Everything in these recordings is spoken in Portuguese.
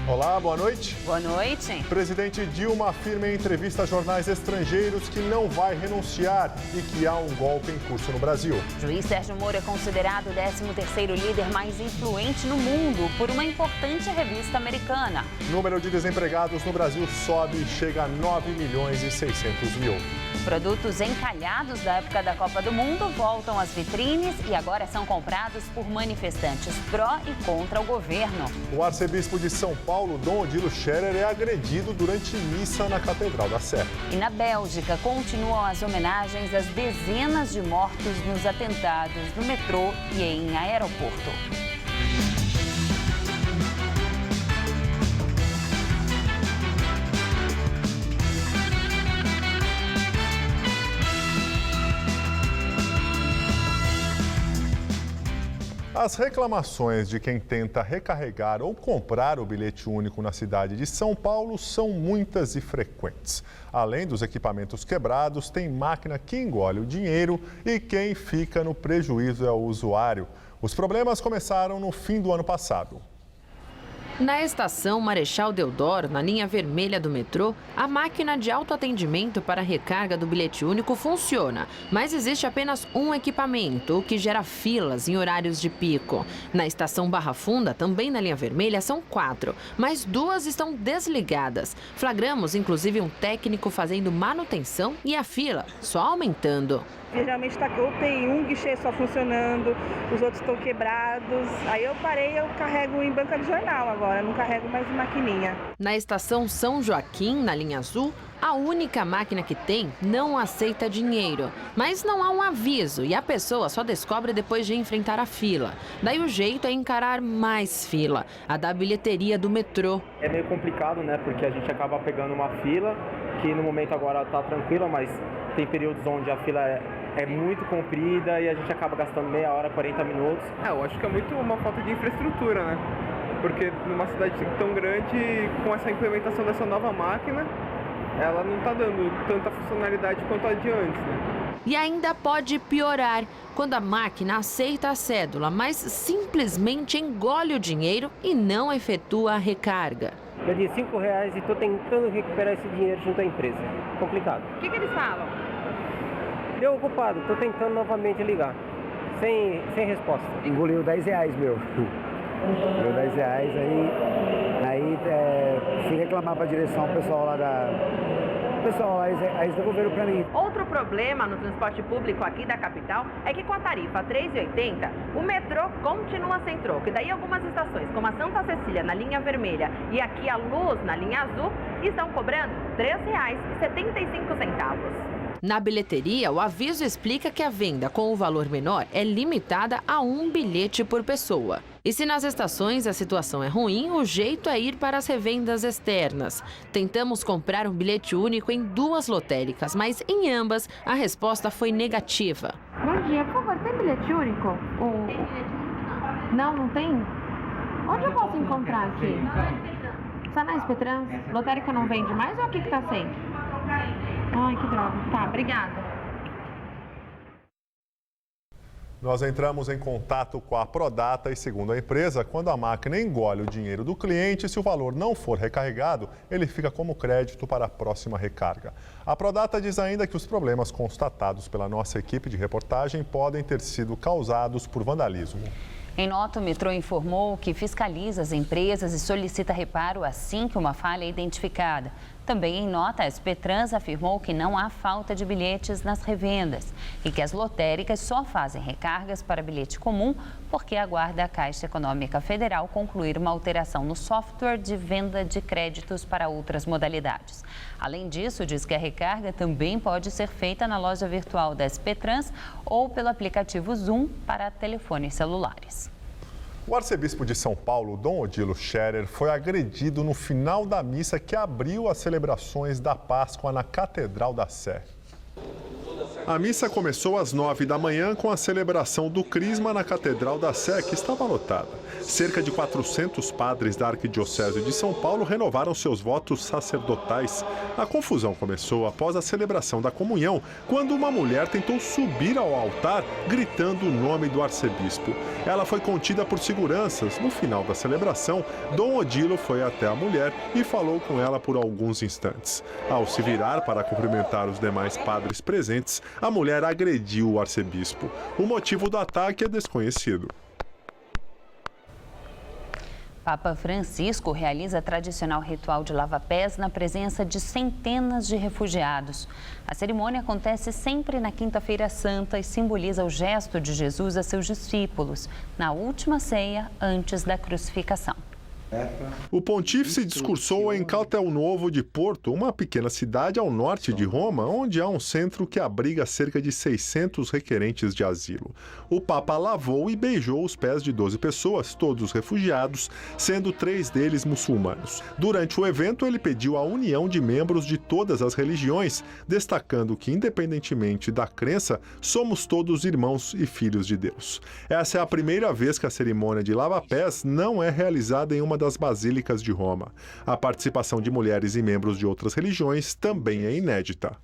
Olá, boa noite. Boa noite. Presidente Dilma afirma em entrevista a jornais estrangeiros que não vai renunciar e que há um golpe em curso no Brasil. Juiz Sérgio Moro é considerado o 13º líder mais influente no mundo por uma importante revista americana. Número de desempregados no Brasil sobe e chega a 9.600.000. Produtos encalhados da época da Copa do Mundo voltam às vitrines e agora são comprados por manifestantes pró e contra o governo. O arcebispo de São Paulo, Dom Odilo Scherer, é agredido durante missa na Catedral da Sé. E na Bélgica continuam as homenagens às dezenas de mortos nos atentados no metrô e em aeroporto. As reclamações de quem tenta recarregar ou comprar o bilhete único na cidade de São Paulo são muitas e frequentes. Além dos equipamentos quebrados, tem máquina que engole o dinheiro e quem fica no prejuízo é o usuário. Os problemas começaram no fim do ano passado. Na estação Marechal Deodoro, na linha vermelha do metrô, a máquina de autoatendimento para recarga do bilhete único funciona, mas existe apenas um equipamento, o que gera filas em horários de pico. Na estação Barra Funda, também na linha vermelha, são 4, mas 2 estão desligadas. Flagramos, inclusive, um técnico fazendo manutenção e a fila só aumentando. Geralmente eu tenho um guichê só funcionando, os outros estão quebrados. Aí eu parei, eu carrego em banca de jornal agora, não carrego mais em maquininha. Na estação São Joaquim, na linha azul, a única máquina que tem não aceita dinheiro. Mas não há um aviso e a pessoa só descobre depois de enfrentar a fila. Daí o jeito é encarar mais fila, a da bilheteria do metrô. É meio complicado, né? Porque a gente acaba pegando uma fila, que no momento agora está tranquila, mas tem períodos onde a fila é muito comprida e a gente acaba gastando meia hora, 40 minutos. Eu acho que é muito uma falta de infraestrutura, né? Porque numa cidade tão grande, com essa implementação dessa nova máquina, ela não está dando tanta funcionalidade quanto a de antes, né? E ainda pode piorar quando a máquina aceita a cédula, mas simplesmente engole o dinheiro e não efetua a recarga. Eu dei R$5 e estou tentando recuperar esse dinheiro junto à empresa. Complicado. O que eles falam? Deu ocupado, estou tentando novamente ligar. Sem resposta. Engoliu R$10, meu. Deu R$10, aí fui reclamar para a direção, o pessoal lá eles devolveram para mim. Outro problema no transporte público aqui da capital é que com a tarifa R$3,80, o metrô continua sem troco. E daí algumas estações, como a Santa Cecília na linha vermelha e aqui a Luz na linha azul, estão cobrando R$3,75. Na bilheteria, o aviso explica que a venda com o valor menor é limitada a 1 bilhete por pessoa. E se nas estações a situação é ruim, o jeito é ir para as revendas externas. Tentamos comprar um bilhete único em 2 lotéricas, mas em ambas a resposta foi negativa. Bom dia, por favor, tem bilhete único? Não tem? Onde eu posso encontrar aqui? Está na SP-Trans? Lotérica não vende mais ou aqui que tá sem? Ai, que droga. Tá, obrigada. Nós entramos em contato com a Prodata e, segundo a empresa, quando a máquina engole o dinheiro do cliente, se o valor não for recarregado, ele fica como crédito para a próxima recarga. A Prodata diz ainda que os problemas constatados pela nossa equipe de reportagem podem ter sido causados por vandalismo. Em nota, o metrô informou que fiscaliza as empresas e solicita reparo assim que uma falha é identificada. Também em nota, a SP-Trans afirmou que não há falta de bilhetes nas revendas e que as lotéricas só fazem recargas para bilhete comum porque aguarda a Caixa Econômica Federal concluir uma alteração no software de venda de créditos para outras modalidades. Além disso, diz que a recarga também pode ser feita na loja virtual da SP-Trans ou pelo aplicativo Zoom para telefones celulares. O arcebispo de São Paulo, Dom Odilo Scherer, foi agredido no final da missa que abriu as celebrações da Páscoa na Catedral da Sé. A missa começou às 9 da manhã com a celebração do Crisma na Catedral da Sé, que estava lotada. Cerca de 400 padres da Arquidiocese de São Paulo renovaram seus votos sacerdotais. A confusão começou após a celebração da comunhão, quando uma mulher tentou subir ao altar gritando o nome do arcebispo. Ela foi contida por seguranças. No final da celebração, Dom Odilo foi até a mulher e falou com ela por alguns instantes. Ao se virar para cumprimentar os demais padres presentes, a mulher agrediu o arcebispo. O motivo do ataque é desconhecido. Papa Francisco realiza tradicional ritual de lava-pés na presença de centenas de refugiados. A cerimônia acontece sempre na Quinta-feira Santa e simboliza o gesto de Jesus a seus discípulos, na última ceia antes da crucificação. O pontífice discursou em Castelnuovo de Porto, uma pequena cidade ao norte de Roma, onde há um centro que abriga cerca de 600 requerentes de asilo. O Papa lavou e beijou os pés de 12 pessoas, todos refugiados, sendo 3 deles muçulmanos. Durante o evento, ele pediu a união de membros de todas as religiões, destacando que, independentemente da crença, somos todos irmãos e filhos de Deus. Essa é a primeira vez que a cerimônia de lava-pés não é realizada em uma das basílicas de Roma. A participação de mulheres e membros de outras religiões também é inédita.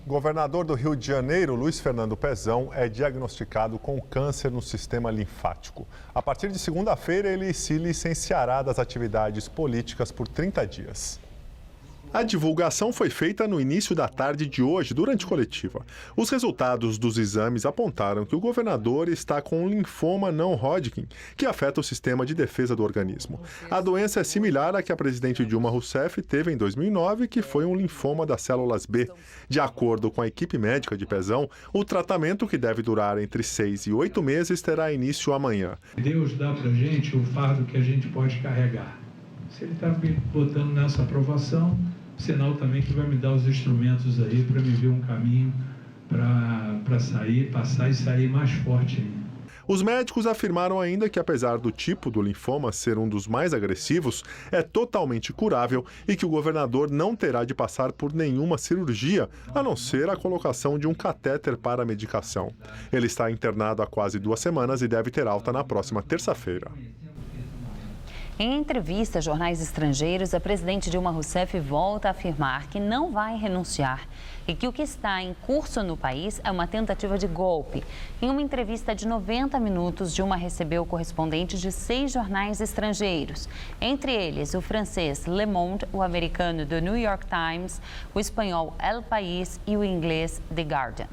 Governador do Rio de Janeiro, Luiz Fernando Pezão, é diagnosticado com câncer no sistema linfático. A partir de segunda-feira, ele se licenciará das atividades políticas por 30 dias. A divulgação foi feita no início da tarde de hoje, durante coletiva. Os resultados dos exames apontaram que o governador está com um linfoma não Hodgkin, que afeta o sistema de defesa do organismo. A doença é similar à que a presidente Dilma Rousseff teve em 2009, que foi um linfoma das células B. De acordo com a equipe médica de Pezão, o tratamento, que deve durar entre 6 e 8 meses, terá início amanhã. Deus dá pra gente o fardo que a gente pode carregar. Se ele está me botando nessa aprovação, sinal também que vai me dar os instrumentos aí para me ver um caminho para sair, passar e sair mais forte ainda. Os médicos afirmaram ainda que, apesar do tipo do linfoma ser um dos mais agressivos, é totalmente curável e que o governador não terá de passar por nenhuma cirurgia, a não ser a colocação de um catéter para a medicação. Ele está internado há quase 2 semanas e deve ter alta na próxima terça-feira. Em entrevista a jornais estrangeiros, a presidente Dilma Rousseff volta a afirmar que não vai renunciar e que o que está em curso no país é uma tentativa de golpe. Em uma entrevista de 90 minutos, Dilma recebeu correspondentes de 6 jornais estrangeiros, entre eles o francês Le Monde, o americano The New York Times, o espanhol El País e o inglês The Guardian.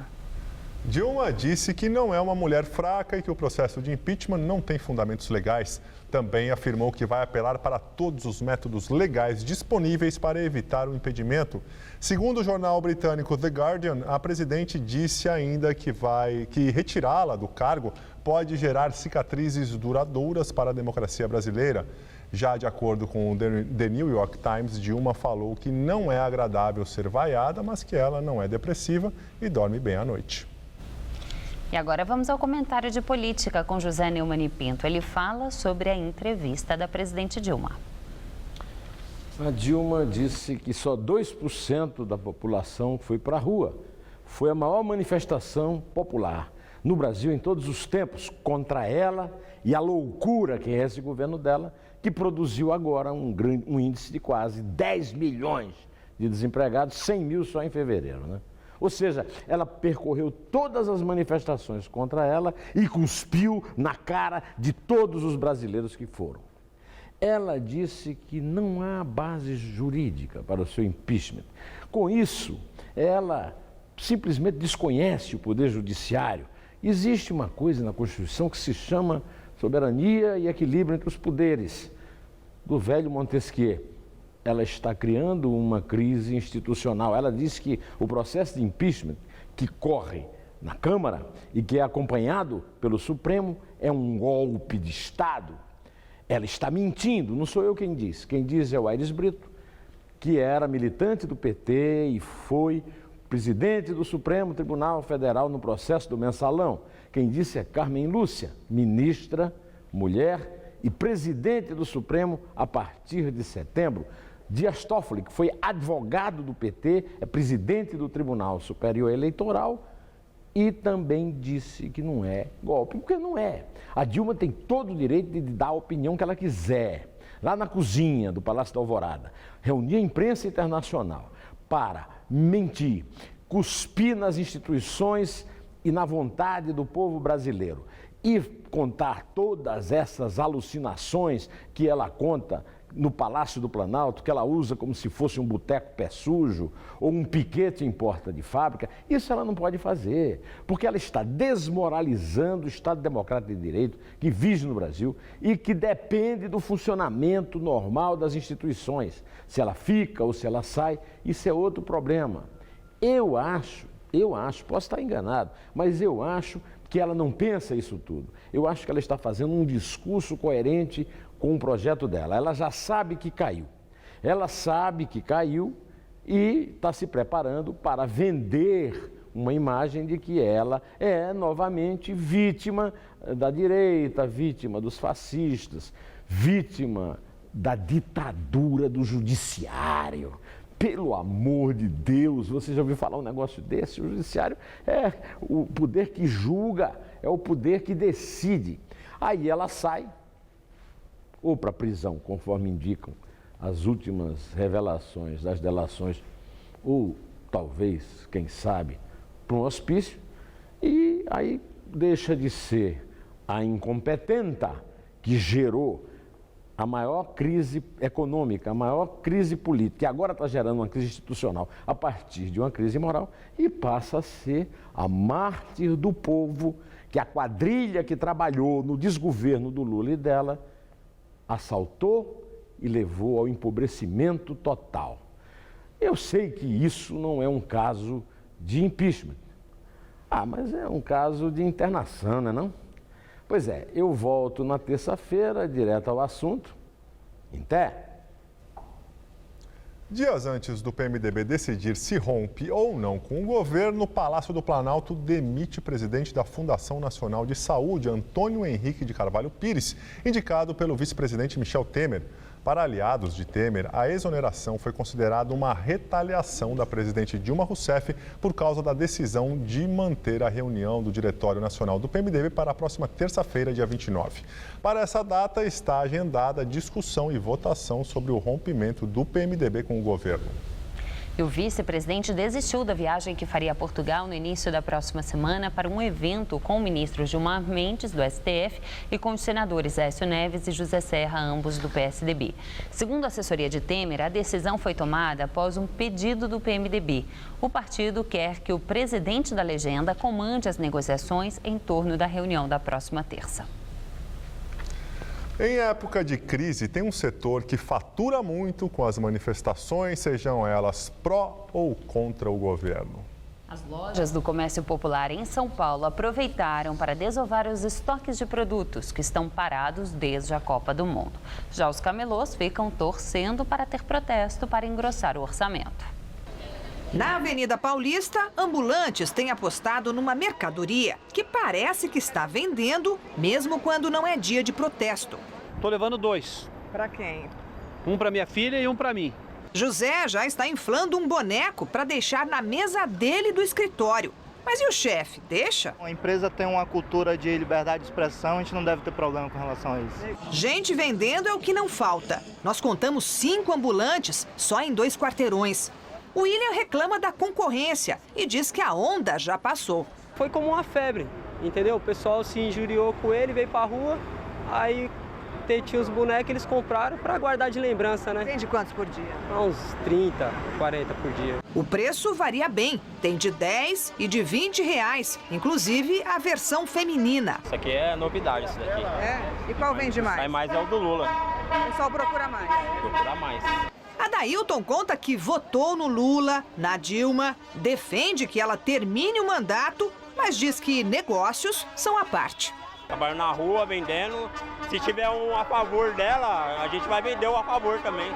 Dilma disse que não é uma mulher fraca e que o processo de impeachment não tem fundamentos legais. Também afirmou que vai apelar para todos os métodos legais disponíveis para evitar o impedimento. Segundo o jornal britânico The Guardian, a presidente disse ainda que retirá-la do cargo pode gerar cicatrizes duradouras para a democracia brasileira. Já de acordo com o The New York Times, Dilma falou que não é agradável ser vaiada, mas que ela não é depressiva e dorme bem à noite. E agora vamos ao comentário de política com José Neumann e Pinto. Ele fala sobre a entrevista da presidente Dilma. A Dilma disse que só 2% da população foi para a rua. Foi a maior manifestação popular no Brasil em todos os tempos contra ela e a loucura que é esse governo dela, que produziu agora um índice de quase 10 milhões de desempregados, 100 mil só em fevereiro, né? Ou seja, ela percorreu todas as manifestações contra ela e cuspiu na cara de todos os brasileiros que foram. Ela disse que não há base jurídica para o seu impeachment. Com isso, ela simplesmente desconhece o poder judiciário. Existe uma coisa na Constituição que se chama soberania e equilíbrio entre os poderes, do velho Montesquieu. Ela está criando uma crise institucional. Ela disse que o processo de impeachment que corre na Câmara e que é acompanhado pelo Supremo é um golpe de Estado. Ela está mentindo, não sou eu quem diz. Quem diz é o Aires Brito, que era militante do PT e foi presidente do Supremo Tribunal Federal no processo do Mensalão. Quem disse é Carmen Lúcia, ministra, mulher e presidente do Supremo a partir de setembro. Dias Toffoli, que foi advogado do PT, é presidente do Tribunal Superior Eleitoral e também disse que não é golpe, porque não é. A Dilma tem todo o direito de dar a opinião que ela quiser. Lá na cozinha do Palácio da Alvorada, reunir a imprensa internacional para mentir, cuspir nas instituições e na vontade do povo brasileiro e contar todas essas alucinações que ela conta no Palácio do Planalto, que ela usa como se fosse um boteco pé sujo ou um piquete em porta de fábrica, isso ela não pode fazer, porque ela está desmoralizando o Estado Democrático de Direito que vive no Brasil e que depende do funcionamento normal das instituições. Se ela fica ou se ela sai, isso é outro problema. Eu acho, posso estar enganado, mas eu acho que ela não pensa isso tudo. Eu acho que ela está fazendo um discurso coerente com o projeto dela. Ela já sabe que caiu. Ela sabe que caiu e está se preparando para vender uma imagem de que ela é novamente vítima da direita, vítima dos fascistas, vítima da ditadura do judiciário. Pelo amor de Deus, você já ouviu falar um negócio desse? O judiciário é o poder que julga, é o poder que decide. Aí ela sai, ou para a prisão, conforme indicam as últimas revelações das delações, ou talvez, quem sabe, para um hospício, e aí deixa de ser a incompetenta que gerou a maior crise econômica, a maior crise política, que agora está gerando uma crise institucional a partir de uma crise moral, e passa a ser a mártir do povo, que a quadrilha que trabalhou no desgoverno do Lula e dela assaltou e levou ao empobrecimento total. Eu sei que isso não é um caso de impeachment. Mas é um caso de internação, não é não? Pois é, eu volto na terça-feira, direto ao assunto. Até! Dias antes do PMDB decidir se rompe ou não com o governo, o Palácio do Planalto demite o presidente da Fundação Nacional de Saúde, Antônio Henrique de Carvalho Pires, indicado pelo vice-presidente Michel Temer. Para aliados de Temer, a exoneração foi considerada uma retaliação da presidente Dilma Rousseff por causa da decisão de manter a reunião do Diretório Nacional do PMDB para a próxima terça-feira, dia 29. Para essa data, está agendada a discussão e votação sobre o rompimento do PMDB com o governo. E o vice-presidente desistiu da viagem que faria a Portugal no início da próxima semana para um evento com o ministro Gilmar Mendes, do STF, e com os senadores Aécio Neves e José Serra, ambos do PSDB. Segundo a assessoria de Temer, a decisão foi tomada após um pedido do PMDB. O partido quer que o presidente da legenda comande as negociações em torno da reunião da próxima terça. Em época de crise, tem um setor que fatura muito com as manifestações, sejam elas pró ou contra o governo. As lojas do comércio popular em São Paulo aproveitaram para desovar os estoques de produtos que estão parados desde a Copa do Mundo. Já os camelôs ficam torcendo para ter protesto para engrossar o orçamento. Na Avenida Paulista, ambulantes têm apostado numa mercadoria que parece que está vendendo, mesmo quando não é dia de protesto. Tô levando 2. Para quem? Um para minha filha e um para mim. José já está inflando um boneco para deixar na mesa dele do escritório. Mas e o chefe, deixa? A empresa tem uma cultura de liberdade de expressão, a gente não deve ter problema com relação a isso. Gente vendendo é o que não falta. Nós contamos 5 ambulantes só em 2 quarteirões. O William reclama da concorrência e diz que a onda já passou. Foi como uma febre, entendeu? O pessoal se injuriou com ele, veio pra rua, aí tinha os bonecos, eles compraram para guardar de lembrança, né? Vende quantos por dia? Uns 30, 40 por dia. O preço varia bem, tem de 10 e de 20 reais, inclusive a versão feminina. Isso aqui é novidade, isso daqui. É? E qual vende mais? Sai mais é o do Lula. O pessoal procura mais? Procura mais. Adailton conta que votou no Lula, na Dilma, defende que ela termine o mandato, mas diz que negócios são à parte. Trabalhando na rua, vendendo. Se tiver um a favor dela, a gente vai vender o a favor também.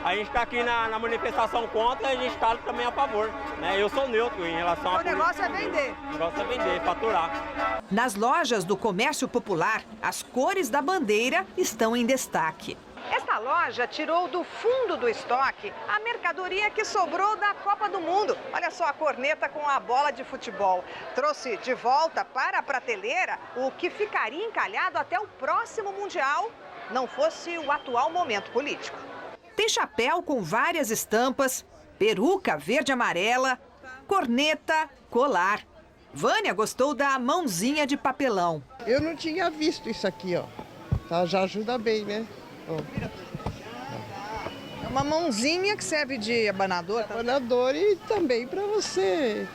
A gente está aqui na manifestação contra, a gente está também a favor. Né? Eu sou neutro em relação a... O negócio é vender. O negócio é vender, faturar. Nas lojas do comércio popular, as cores da bandeira estão em destaque. Essa loja tirou do fundo do estoque a mercadoria que sobrou da Copa do Mundo. Olha só a corneta com a bola de futebol. Trouxe de volta para a prateleira o que ficaria encalhado até o próximo Mundial, não fosse o atual momento político. Tem chapéu com várias estampas, peruca verde e amarela, corneta, colar. Vânia gostou da mãozinha de papelão. Eu não tinha visto isso aqui, ó. Tá, já ajuda bem, né? É uma mãozinha que serve de abanador. Abanador e também para você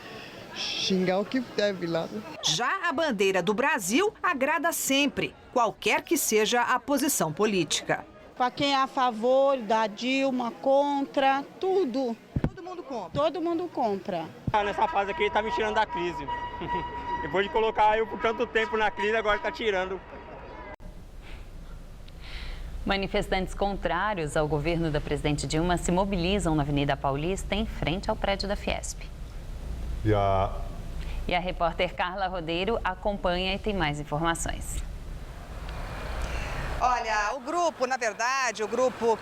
xingar o que deve lá. Né? Já a bandeira do Brasil agrada sempre, qualquer que seja a posição política. Para quem é a favor da Dilma, contra, tudo. Todo mundo compra? Todo mundo compra. Nessa fase aqui ele tá me tirando da crise. Depois de colocar eu por tanto tempo na crise, agora tá tirando. Manifestantes contrários ao governo da presidente Dilma se mobilizam na Avenida Paulista, em frente ao prédio da Fiesp. E a repórter Carla Rodeiro acompanha e tem mais informações. Olha, o grupo, na verdade, um grupo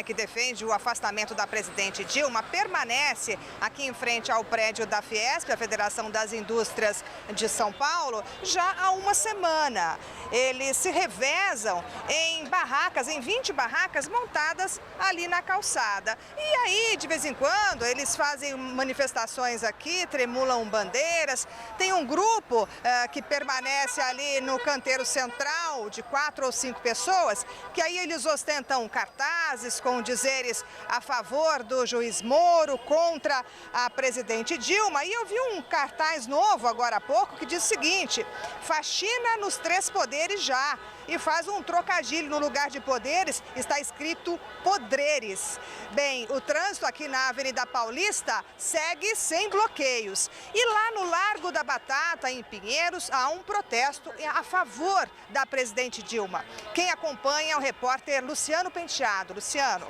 que defende o afastamento da presidente Dilma permanece aqui em frente ao prédio da Fiesp, a Federação das Indústrias de São Paulo, já há uma semana. Eles se revezam em barracas, em 20 barracas montadas ali na calçada. E aí, de vez em quando, eles fazem manifestações aqui, tremulam bandeiras. Tem um grupo que permanece ali no canteiro central, de 4 ou 5 pessoas, que aí eles ostentam cartazes com dizeres a favor do juiz Moro, contra a presidente Dilma. E eu vi um cartaz novo agora há pouco que diz o seguinte: faxina nos 3 poderes já. E faz um trocadilho, no lugar de poderes está escrito podreres. Bem, o trânsito aqui na Avenida Paulista segue sem bloqueios. E lá no Largo da Batata, em Pinheiros, há um protesto a favor da presidente Dilma. Quem acompanha é o repórter Luciano Penteado. Luciano.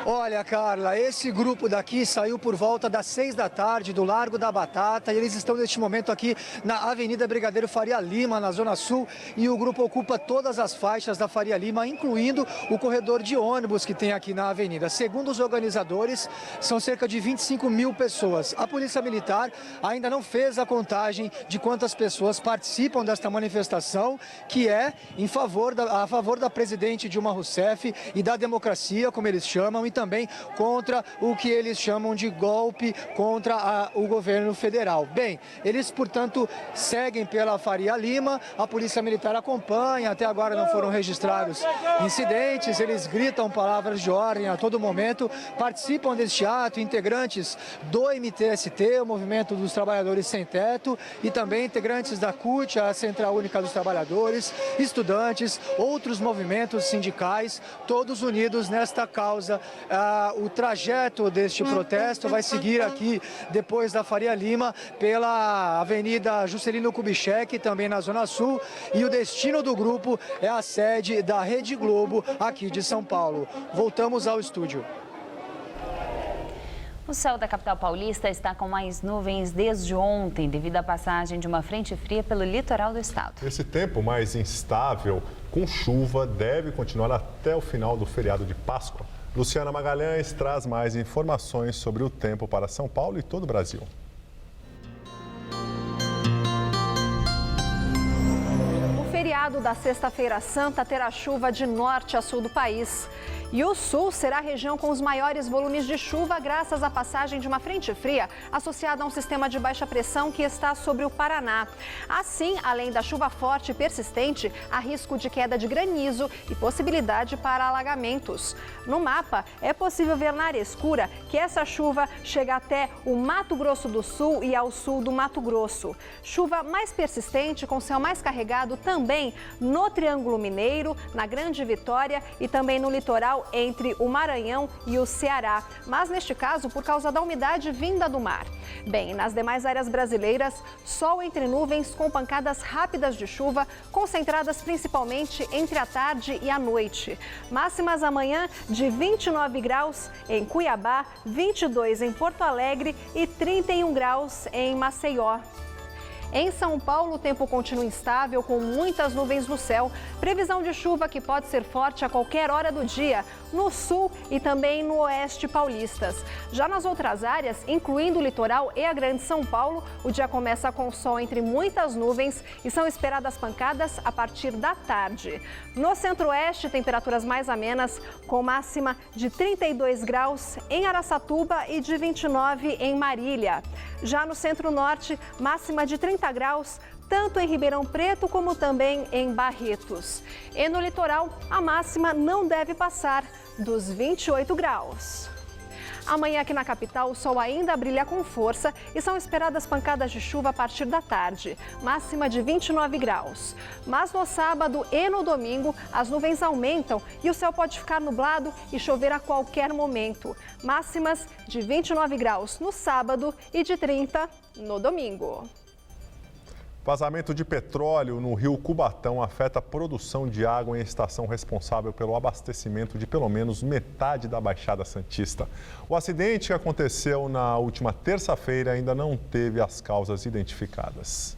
Olha, Carla, esse grupo daqui saiu por volta das 6 da tarde do Largo da Batata e eles estão neste momento aqui na Avenida Brigadeiro Faria Lima, na Zona Sul, e o grupo ocupa todas as faixas da Faria Lima, incluindo o corredor de ônibus que tem aqui na avenida. Segundo os organizadores, são cerca de 25 mil pessoas. A Polícia Militar ainda não fez a contagem de quantas pessoas participam desta manifestação, que é a favor da presidente Dilma Rousseff e da democracia, como eles chamam, e também contra o que eles chamam de golpe contra o governo federal. Bem, eles, portanto, seguem pela Faria Lima, a Polícia Militar acompanha, até agora não foram registrados incidentes, eles gritam palavras de ordem a todo momento, participam deste ato integrantes do MTST, o Movimento dos Trabalhadores Sem Teto, e também integrantes da CUT, a Central Única dos Trabalhadores, estudantes, outros movimentos sindicais, todos unidos nesta causa. O trajeto deste protesto vai seguir aqui, depois da Faria Lima, pela Avenida Juscelino Kubitschek, também na Zona Sul, e o destino do grupo é a sede da Rede Globo, aqui de São Paulo. Voltamos ao estúdio. O céu da capital paulista está com mais nuvens desde ontem, devido à passagem de uma frente fria pelo litoral do estado. Esse tempo mais instável, com chuva, deve continuar até o final do feriado de Páscoa. Luciana Magalhães traz mais informações sobre o tempo para São Paulo e todo o Brasil. O feriado da Sexta-feira Santa terá chuva de norte a sul do país. E o sul será a região com os maiores volumes de chuva graças à passagem de uma frente fria associada a um sistema de baixa pressão que está sobre o Paraná. Assim, além da chuva forte e persistente, há risco de queda de granizo e possibilidade para alagamentos. No mapa, é possível ver na área escura que essa chuva chega até o Mato Grosso do Sul e ao sul do Mato Grosso. Chuva mais persistente, com céu mais carregado também no Triângulo Mineiro, na Grande Vitória e também no litoral entre o Maranhão e o Ceará, mas neste caso por causa da umidade vinda do mar. Bem, nas demais áreas brasileiras, sol entre nuvens com pancadas rápidas de chuva, concentradas principalmente entre a tarde e a noite. Máximas amanhã de 29 graus em Cuiabá, 22 em Porto Alegre e 31 graus em Maceió. Em São Paulo, o tempo continua instável, com muitas nuvens no céu. Previsão de chuva que pode ser forte a qualquer hora do dia, no sul e também no oeste paulistas. Já nas outras áreas, incluindo o litoral e a Grande São Paulo, o dia começa com sol entre muitas nuvens e são esperadas pancadas a partir da tarde. No centro-oeste, temperaturas mais amenas, com máxima de 32 graus em Araçatuba e de 29 em Marília. Já no centro-norte, máxima de 30 graus, tanto em Ribeirão Preto como também em Barretos. E no litoral, a máxima não deve passar dos 28 graus. Amanhã aqui na capital o sol ainda brilha com força e são esperadas pancadas de chuva a partir da tarde, máxima de 29 graus. Mas no sábado e no domingo as nuvens aumentam e o céu pode ficar nublado e chover a qualquer momento. Máximas de 29 graus no sábado e de 30 no domingo. Vazamento de petróleo no rio Cubatão afeta a produção de água em estação responsável pelo abastecimento de pelo menos metade da Baixada Santista. O acidente que aconteceu na última terça-feira ainda não teve as causas identificadas.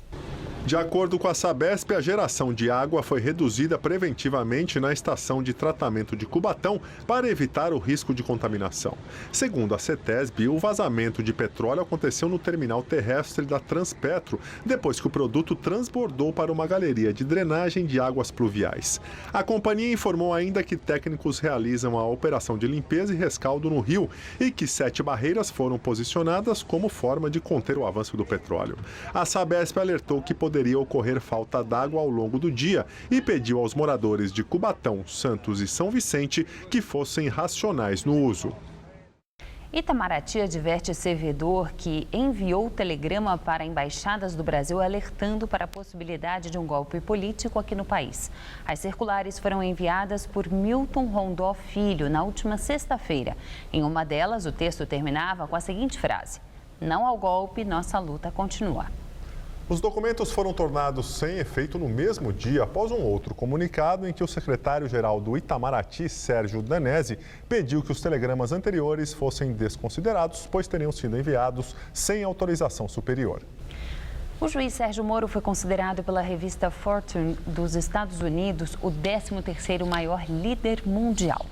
De acordo com a Sabesp, a geração de água foi reduzida preventivamente na estação de tratamento de Cubatão para evitar o risco de contaminação. Segundo a CETESB, o vazamento de petróleo aconteceu no terminal terrestre da Transpetro, depois que o produto transbordou para uma galeria de drenagem de águas pluviais. A companhia informou ainda que técnicos realizam a operação de limpeza e rescaldo no rio e que 7 barreiras foram posicionadas como forma de conter o avanço do petróleo. A Sabesp alertou que poderia ocorrer falta d'água ao longo do dia e pediu aos moradores de Cubatão, Santos e São Vicente que fossem racionais no uso. Itamaraty adverte servidor que enviou telegrama para embaixadas do Brasil alertando para a possibilidade de um golpe político aqui no país. As circulares foram enviadas por Milton Rondó Filho na última sexta-feira. Em uma delas, o texto terminava com a seguinte frase: "Não ao golpe, nossa luta continua". Os documentos foram tornados sem efeito no mesmo dia após um outro comunicado em que o secretário-geral do Itamaraty, Sérgio Danesi, pediu que os telegramas anteriores fossem desconsiderados, pois teriam sido enviados sem autorização superior. O juiz Sérgio Moro foi considerado pela revista Fortune dos Estados Unidos o 13º maior líder mundial.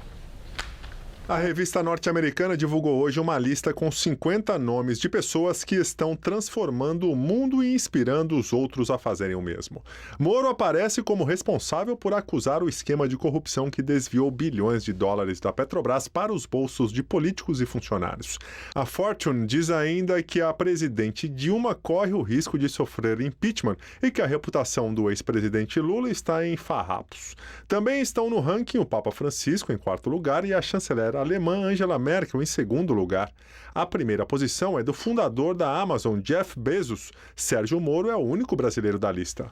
A revista norte-americana divulgou hoje uma lista com 50 nomes de pessoas que estão transformando o mundo e inspirando os outros a fazerem o mesmo. Moro aparece como responsável por acusar o esquema de corrupção que desviou bilhões de dólares da Petrobras para os bolsos de políticos e funcionários. A Fortune diz ainda que a presidente Dilma corre o risco de sofrer impeachment e que a reputação do ex-presidente Lula está em farrapos. Também estão no ranking o Papa Francisco em 4º lugar e a chanceler alemã Angela Merkel em 2º lugar. A primeira posição é do fundador da Amazon, Jeff Bezos. Sérgio Moro é o único brasileiro da lista.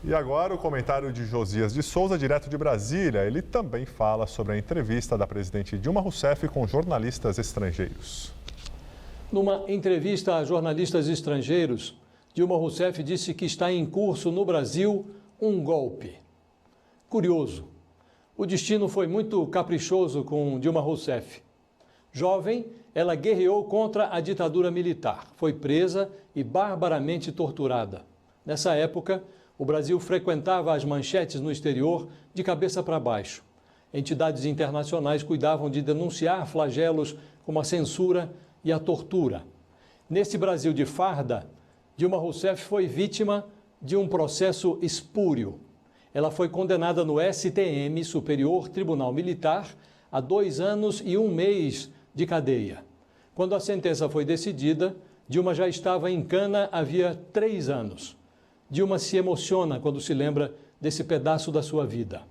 E agora o comentário de Josias de Souza, direto de Brasília. Ele também fala sobre a entrevista da presidente Dilma Rousseff com jornalistas estrangeiros. Numa entrevista a jornalistas estrangeiros, Dilma Rousseff disse que está em curso no Brasil um golpe. Curioso. O destino foi muito caprichoso com Dilma Rousseff. Jovem, ela guerreou contra a ditadura militar, foi presa e barbaramente torturada. Nessa época, o Brasil frequentava as manchetes no exterior de cabeça para baixo. Entidades internacionais cuidavam de denunciar flagelos como a censura e a tortura. Nesse Brasil de farda, Dilma Rousseff foi vítima de um processo espúrio. Ela foi condenada no STM, Superior Tribunal Militar, a 2 anos e 1 mês de cadeia. Quando a sentença foi decidida, Dilma já estava em cana havia 3 anos. Dilma se emociona quando se lembra desse pedaço da sua vida.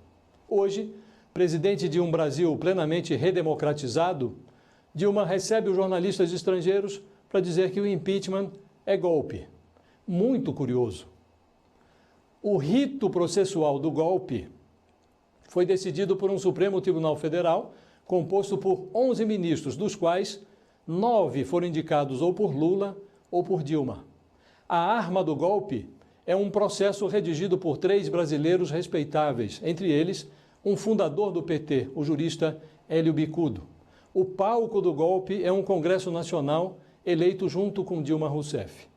Hoje, presidente de um Brasil plenamente redemocratizado, Dilma recebe os jornalistas estrangeiros para dizer que o impeachment é golpe. Muito curioso. O rito processual do golpe foi decidido por um Supremo Tribunal Federal, composto por 11 ministros, dos quais 9 foram indicados ou por Lula ou por Dilma. A arma do golpe é um processo redigido por 3 brasileiros respeitáveis, entre eles um fundador do PT, o jurista Hélio Bicudo. O palco do golpe é um Congresso Nacional eleito junto com Dilma Rousseff.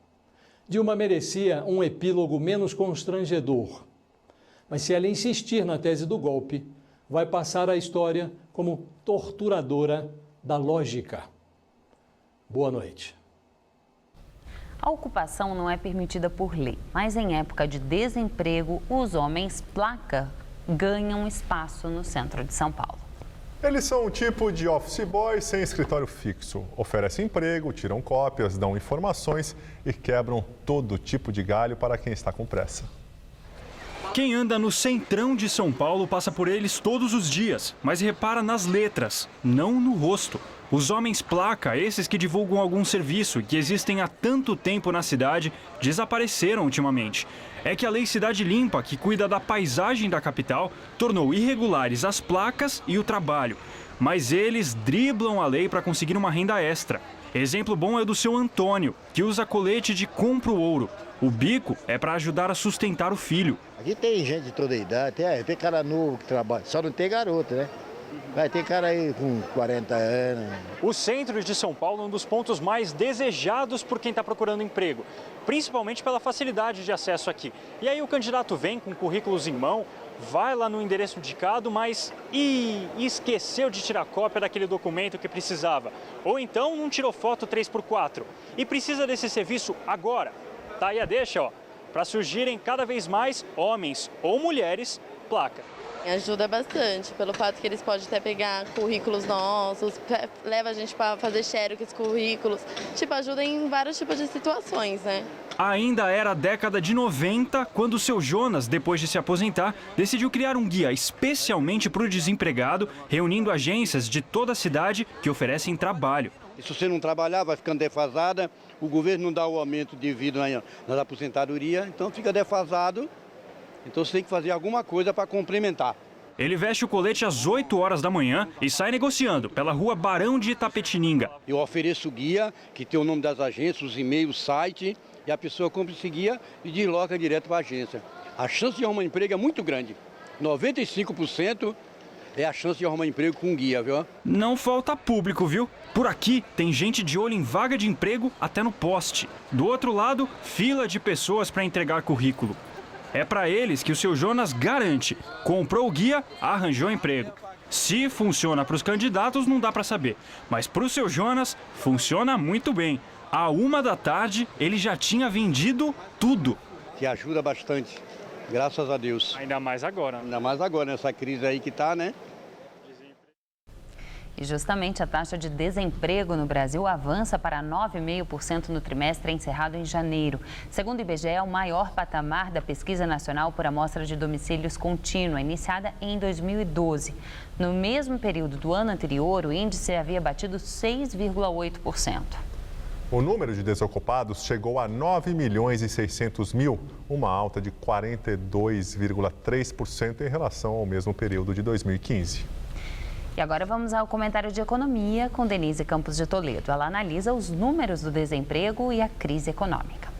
Dilma merecia um epílogo menos constrangedor. Mas se ela insistir na tese do golpe, vai passar à história como torturadora da lógica. Boa noite. A ocupação não é permitida por lei, mas em época de desemprego, os homens placa ganham espaço no centro de São Paulo. Eles são um tipo de office boy sem escritório fixo. Oferecem emprego, tiram cópias, dão informações e quebram todo tipo de galho para quem está com pressa. Quem anda no centrão de São Paulo passa por eles todos os dias, mas repara nas letras, não no rosto. Os homens placa, esses que divulgam algum serviço e que existem há tanto tempo na cidade, desapareceram ultimamente. É que a Lei Cidade Limpa, que cuida da paisagem da capital, tornou irregulares as placas e o trabalho. Mas eles driblam a lei para conseguir uma renda extra. Exemplo bom é do seu Antônio, que usa colete de compro ouro. O bico é para ajudar a sustentar o filho. Aqui tem gente de toda a idade, tem cara novo que trabalha, só não tem garoto, né? Vai ter cara aí com 40 anos. O centro de São Paulo é um dos pontos mais desejados por quem está procurando emprego, principalmente pela facilidade de acesso aqui. E aí o candidato vem com currículos em mão, vai lá no endereço indicado, mas esqueceu de tirar cópia daquele documento que precisava. Ou então não tirou foto 3x4 e precisa desse serviço agora. Tá aí a deixa, ó, para surgirem cada vez mais homens ou mulheres placa. Ajuda bastante, pelo fato que eles podem até pegar currículos nossos, leva a gente para fazer share com esses currículos, ajuda em vários tipos de situações, né? Ainda era a década de 90, quando o seu Jonas, depois de se aposentar, decidiu criar um guia especialmente para o desempregado, reunindo agências de toda a cidade que oferecem trabalho. E se você não trabalhar, vai ficando defasada, o governo não dá o aumento devido nas aposentadorias, então fica defasado. Então você tem que fazer alguma coisa para complementar. Ele veste o colete às 8 horas da manhã e sai negociando pela rua Barão de Itapetininga. Eu ofereço guia, que tem o nome das agências, os e-mails, o site, e a pessoa compra esse guia e desloca direto para a agência. A chance de arrumar emprego é muito grande. 95% é a chance de arrumar emprego com guia, viu? Não falta público, viu? Por aqui tem gente de olho em vaga de emprego até no poste. Do outro lado, fila de pessoas para entregar currículo. É para eles que o seu Jonas garante. Comprou o guia, arranjou emprego. Se funciona para os candidatos, não dá para saber. Mas para o seu Jonas, funciona muito bem. À 1 da tarde, ele já tinha vendido tudo. Que ajuda bastante, graças a Deus. Ainda mais agora. Ainda mais agora, nessa crise aí que tá, né? E justamente a taxa de desemprego no Brasil avança para 9,5% no trimestre encerrado em janeiro. Segundo o IBGE, é o maior patamar da Pesquisa Nacional por Amostra de Domicílios Contínua, iniciada em 2012. No mesmo período do ano anterior, o índice havia batido 6,8%. O número de desocupados chegou a 9.600.000, uma alta de 42,3% em relação ao mesmo período de 2015. E agora vamos ao comentário de economia com Denise Campos de Toledo. Ela analisa os números do desemprego e a crise econômica.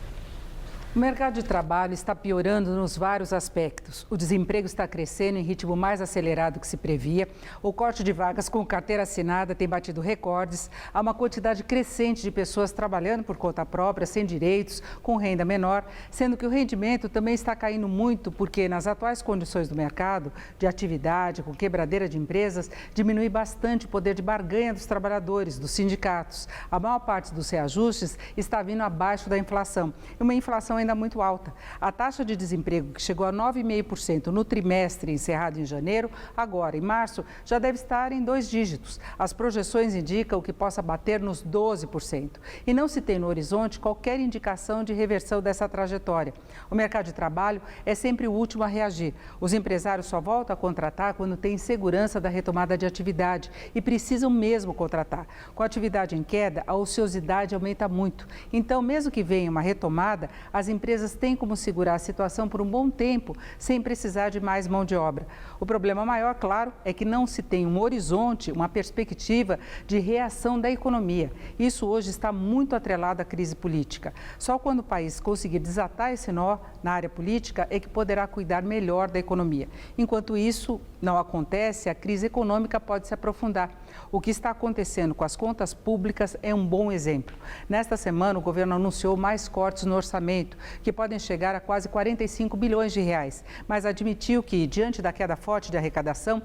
O mercado de trabalho está piorando nos vários aspectos. O desemprego está crescendo em ritmo mais acelerado que se previa. O corte de vagas com carteira assinada tem batido recordes. Há uma quantidade crescente de pessoas trabalhando por conta própria, sem direitos, com renda menor, sendo que o rendimento também está caindo muito porque, nas atuais condições do mercado de atividade, com quebradeira de empresas, diminui bastante o poder de barganha dos trabalhadores, dos sindicatos. A maior parte dos reajustes está vindo abaixo da inflação. E uma inflação ainda muito alta. A taxa de desemprego, que chegou a 9,5% no trimestre encerrado em janeiro, agora, em março, já deve estar em 2 dígitos. As projeções indicam que possa bater nos 12%. E não se tem no horizonte qualquer indicação de reversão dessa trajetória. O mercado de trabalho é sempre o último a reagir. Os empresários só voltam a contratar quando têm segurança da retomada de atividade e precisam mesmo contratar. Com a atividade em queda, a ociosidade aumenta muito. Então, mesmo que venha uma retomada, as empresas têm como segurar a situação por um bom tempo, sem precisar de mais mão de obra. O problema maior, claro, é que não se tem um horizonte, uma perspectiva de reação da economia. Isso hoje está muito atrelado à crise política. Só quando o país conseguir desatar esse nó na área política é que poderá cuidar melhor da economia. Enquanto isso não acontece, a crise econômica pode se aprofundar. O que está acontecendo com as contas públicas é um bom exemplo. Nesta semana, o governo anunciou mais cortes no orçamento, que podem chegar a quase 45 bilhões de reais, mas admitiu que, diante da queda forte de arrecadação,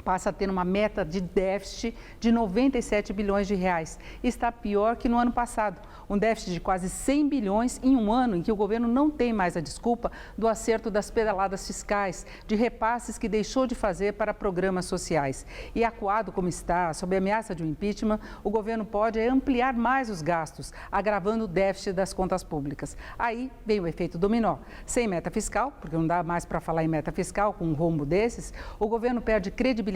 passa a ter uma meta de déficit de 97 bilhões de reais. Está pior que no ano passado, um déficit de quase 100 bilhões em um ano em que o governo não tem mais a desculpa do acerto das pedaladas fiscais, de repasses que deixou de fazer para programas sociais. E acuado como está, sob a ameaça de um impeachment, o governo pode ampliar mais os gastos, agravando o déficit das contas públicas. Aí vem o efeito dominó. Sem meta fiscal, porque não dá mais para falar em meta fiscal com um rombo desses, o governo perde credibilidade,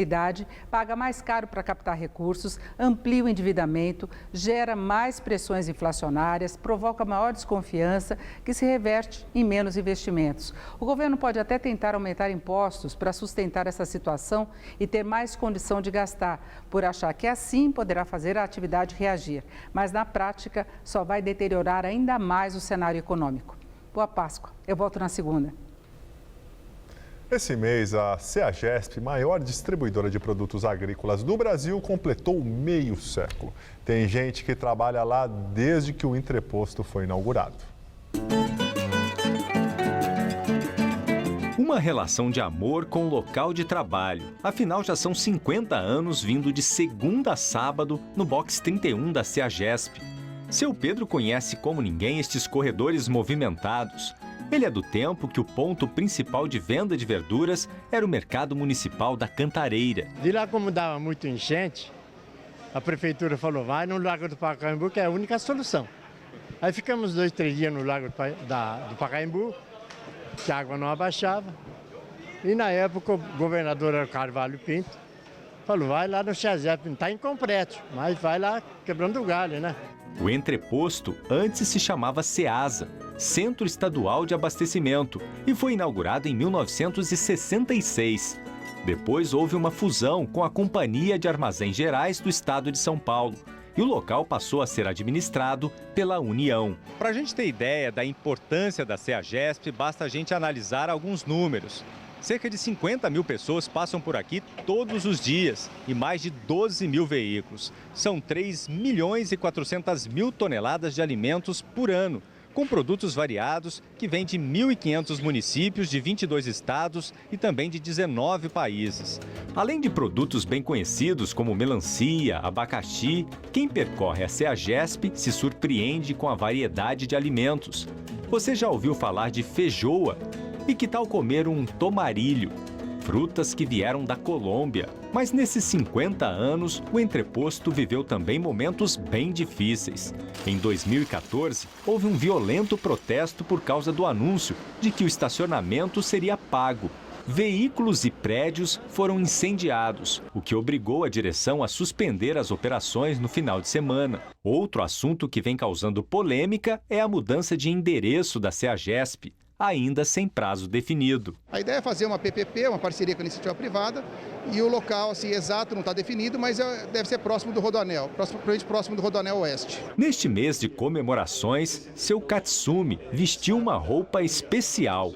paga mais caro para captar recursos, amplia o endividamento, gera mais pressões inflacionárias, provoca maior desconfiança, que se reverte em menos investimentos. O governo pode até tentar aumentar impostos para sustentar essa situação e ter mais condição de gastar, por achar que assim poderá fazer a atividade reagir. Mas na prática, só vai deteriorar ainda mais o cenário econômico. Boa Páscoa. Eu volto na segunda. Esse mês, a Ceagesp, maior distribuidora de produtos agrícolas do Brasil, completou meio século. Tem gente que trabalha lá desde que o entreposto foi inaugurado. Uma relação de amor com o local de trabalho. Afinal, já são 50 anos vindo de segunda a sábado no box 31 da Ceagesp. Seu Pedro conhece como ninguém estes corredores movimentados. Ele é do tempo que o ponto principal de venda de verduras era o mercado municipal da Cantareira. De lá, como dava muito enchente, a prefeitura falou, vai no Lago do Pacaembu, que é a única solução. Aí ficamos 2, 3 dias no Lago do Pacaembu, que a água não abaixava. E na época o governador era Carvalho Pinto, falou, vai lá no Ceagesp, não está incompleto, mas vai lá quebrando o galho, né? O entreposto antes se chamava Ceasa, Centro Estadual de Abastecimento, e foi inaugurado em 1966. Depois houve uma fusão com a Companhia de Armazéns Gerais do Estado de São Paulo, e o local passou a ser administrado pela União. Para a gente ter ideia da importância da Ceagesp, basta a gente analisar alguns números. Cerca de 50 mil pessoas passam por aqui todos os dias e mais de 12 mil veículos. São 3 milhões e 400 mil toneladas de alimentos por ano, com produtos variados que vêm de 1.500 municípios de 22 estados e também de 19 países. Além de produtos bem conhecidos como melancia, abacaxi, quem percorre a Ceagesp se surpreende com a variedade de alimentos. Você já ouviu falar de feijoa? E que tal comer um tomarilho? Frutas que vieram da Colômbia. Mas nesses 50 anos, o entreposto viveu também momentos bem difíceis. Em 2014, houve um violento protesto por causa do anúncio de que o estacionamento seria pago. Veículos e prédios foram incendiados, o que obrigou a direção a suspender as operações no final de semana. Outro assunto que vem causando polêmica é a mudança de endereço da Ceagesp, ainda sem prazo definido. A ideia é fazer uma PPP, uma parceria com a iniciativa privada, e o local assim, exato não está definido, mas deve ser próximo do Rodoanel, provavelmente próximo do Rodoanel Oeste. Neste mês de comemorações, seu Katsumi vestiu uma roupa especial.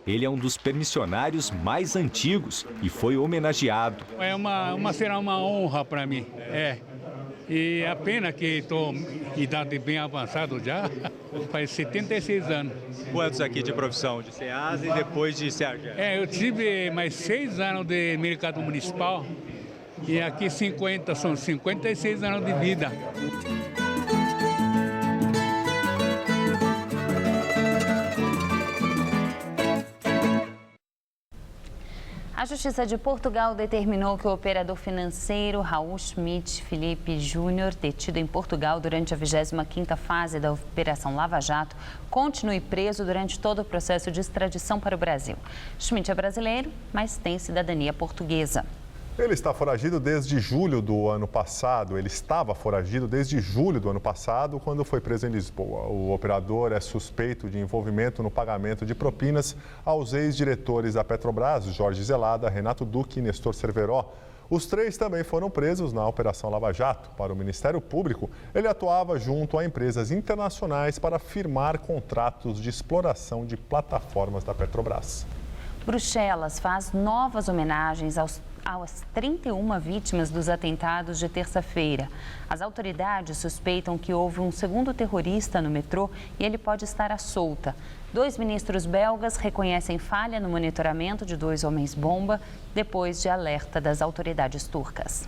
Ele é um dos permissionários mais antigos e foi homenageado. Será uma honra para mim, E a pena que estou em idade bem avançada já, faz 76 anos. Quantos aqui de profissão? De Ceasa e depois de Ceagesp? Eu tive mais 6 anos de mercado municipal e aqui são 56 anos de vida. A Justiça de Portugal determinou que o operador financeiro Raul Schmidt Felipe Júnior, detido em Portugal durante a 25ª fase da Operação Lava Jato, continue preso durante todo o processo de extradição para o Brasil. Schmidt é brasileiro, mas tem cidadania portuguesa. Ele está foragido desde julho do ano passado. Ele estava foragido desde julho do ano passado, quando foi preso em Lisboa. O operador é suspeito de envolvimento no pagamento de propinas aos ex-diretores da Petrobras, Jorge Zelada, Renato Duque e Nestor Cerveró. Os três também foram presos na Operação Lava Jato. Para o Ministério Público, ele atuava junto a empresas internacionais para firmar contratos de exploração de plataformas da Petrobras. Bruxelas faz novas homenagens às 31 vítimas dos atentados de terça-feira. As autoridades suspeitam que houve um segundo terrorista no metrô e ele pode estar à solta. 2 ministros belgas reconhecem falha no monitoramento de 2 homens-bomba depois de alerta das autoridades turcas.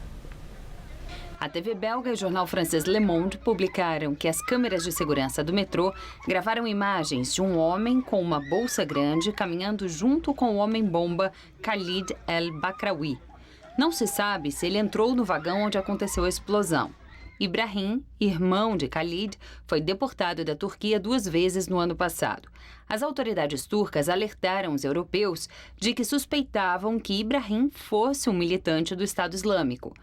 A TV belga e o jornal francês Le Monde publicaram que as câmeras de segurança do metrô gravaram imagens de um homem com uma bolsa grande caminhando junto com o homem-bomba Khalid El-Bakraoui. Não se sabe se ele entrou no vagão onde aconteceu a explosão. Ibrahim, irmão de Khalid, foi deportado da Turquia 2 vezes no ano passado. As autoridades turcas alertaram os europeus de que suspeitavam que Ibrahim fosse um militante do Estado Islâmico.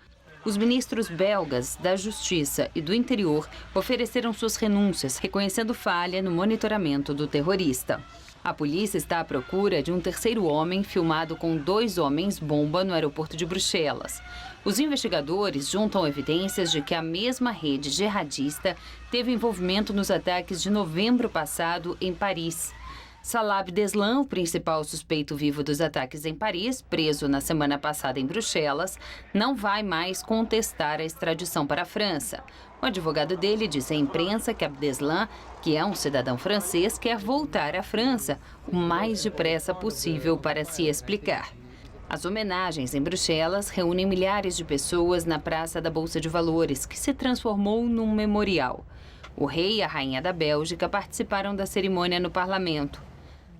Os ministros belgas da Justiça e do Interior ofereceram suas renúncias, reconhecendo falha no monitoramento do terrorista. A polícia está à procura de um terceiro homem filmado com 2 homens-bomba no aeroporto de Bruxelas. Os investigadores juntam evidências de que a mesma rede jihadista teve envolvimento nos ataques de novembro passado em Paris. Salah Abdeslam, o principal suspeito vivo dos ataques em Paris, preso na semana passada em Bruxelas, não vai mais contestar a extradição para a França. O advogado dele disse à imprensa que Abdeslam, que é um cidadão francês, quer voltar à França o mais depressa possível para se explicar. As homenagens em Bruxelas reúnem milhares de pessoas na Praça da Bolsa de Valores, que se transformou num memorial. O rei e a rainha da Bélgica participaram da cerimônia no parlamento.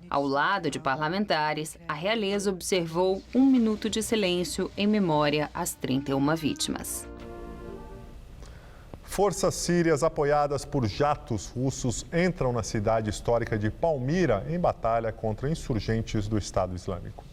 Ao lado de parlamentares, a realeza observou 1 minuto de silêncio em memória às 31 vítimas. Forças sírias apoiadas por jatos russos entram na cidade histórica de Palmira em batalha contra insurgentes do Estado Islâmico.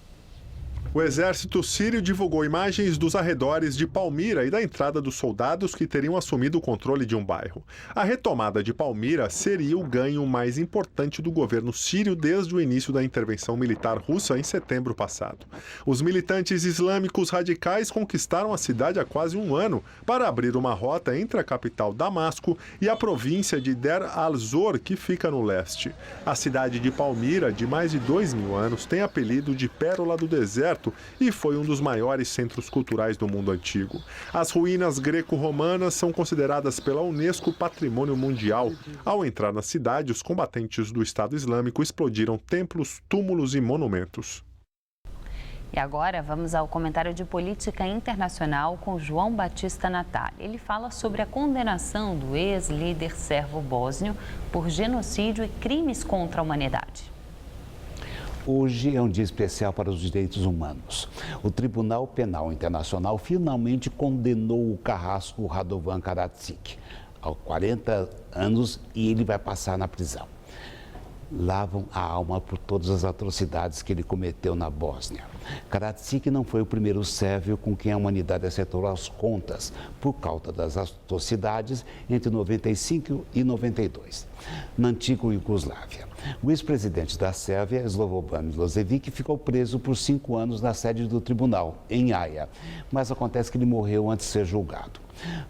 O exército sírio divulgou imagens dos arredores de Palmira e da entrada dos soldados que teriam assumido o controle de um bairro. A retomada de Palmira seria o ganho mais importante do governo sírio desde o início da intervenção militar russa em setembro passado. Os militantes islâmicos radicais conquistaram a cidade há quase 1 ano para abrir uma rota entre a capital Damasco e a província de Der al-Zor, que fica no leste. A cidade de Palmira, de mais de 2.000 anos, tem apelido de Pérola do Deserto e foi um dos maiores centros culturais do mundo antigo. As ruínas greco-romanas são consideradas pela Unesco Patrimônio Mundial. Ao entrar na cidade, os combatentes do Estado Islâmico explodiram templos, túmulos e monumentos. E agora vamos ao comentário de política internacional com João Batista Natal. Ele fala sobre a condenação do ex-líder sérvio-bósnio por genocídio e crimes contra a humanidade. Hoje é um dia especial para os direitos humanos. O Tribunal Penal Internacional finalmente condenou o carrasco Radovan Karadzic aos 40 anos e ele vai passar na prisão. Lavam a alma por todas as atrocidades que ele cometeu na Bósnia. Karadzic não foi o primeiro sérvio com quem a humanidade acertou as contas por causa das atrocidades entre 95 e 92, na antiga Iugoslávia. O ex-presidente da Sérvia, Slobodan Milošević, ficou preso por 5 anos na sede do tribunal, em Haia, mas acontece que ele morreu antes de ser julgado.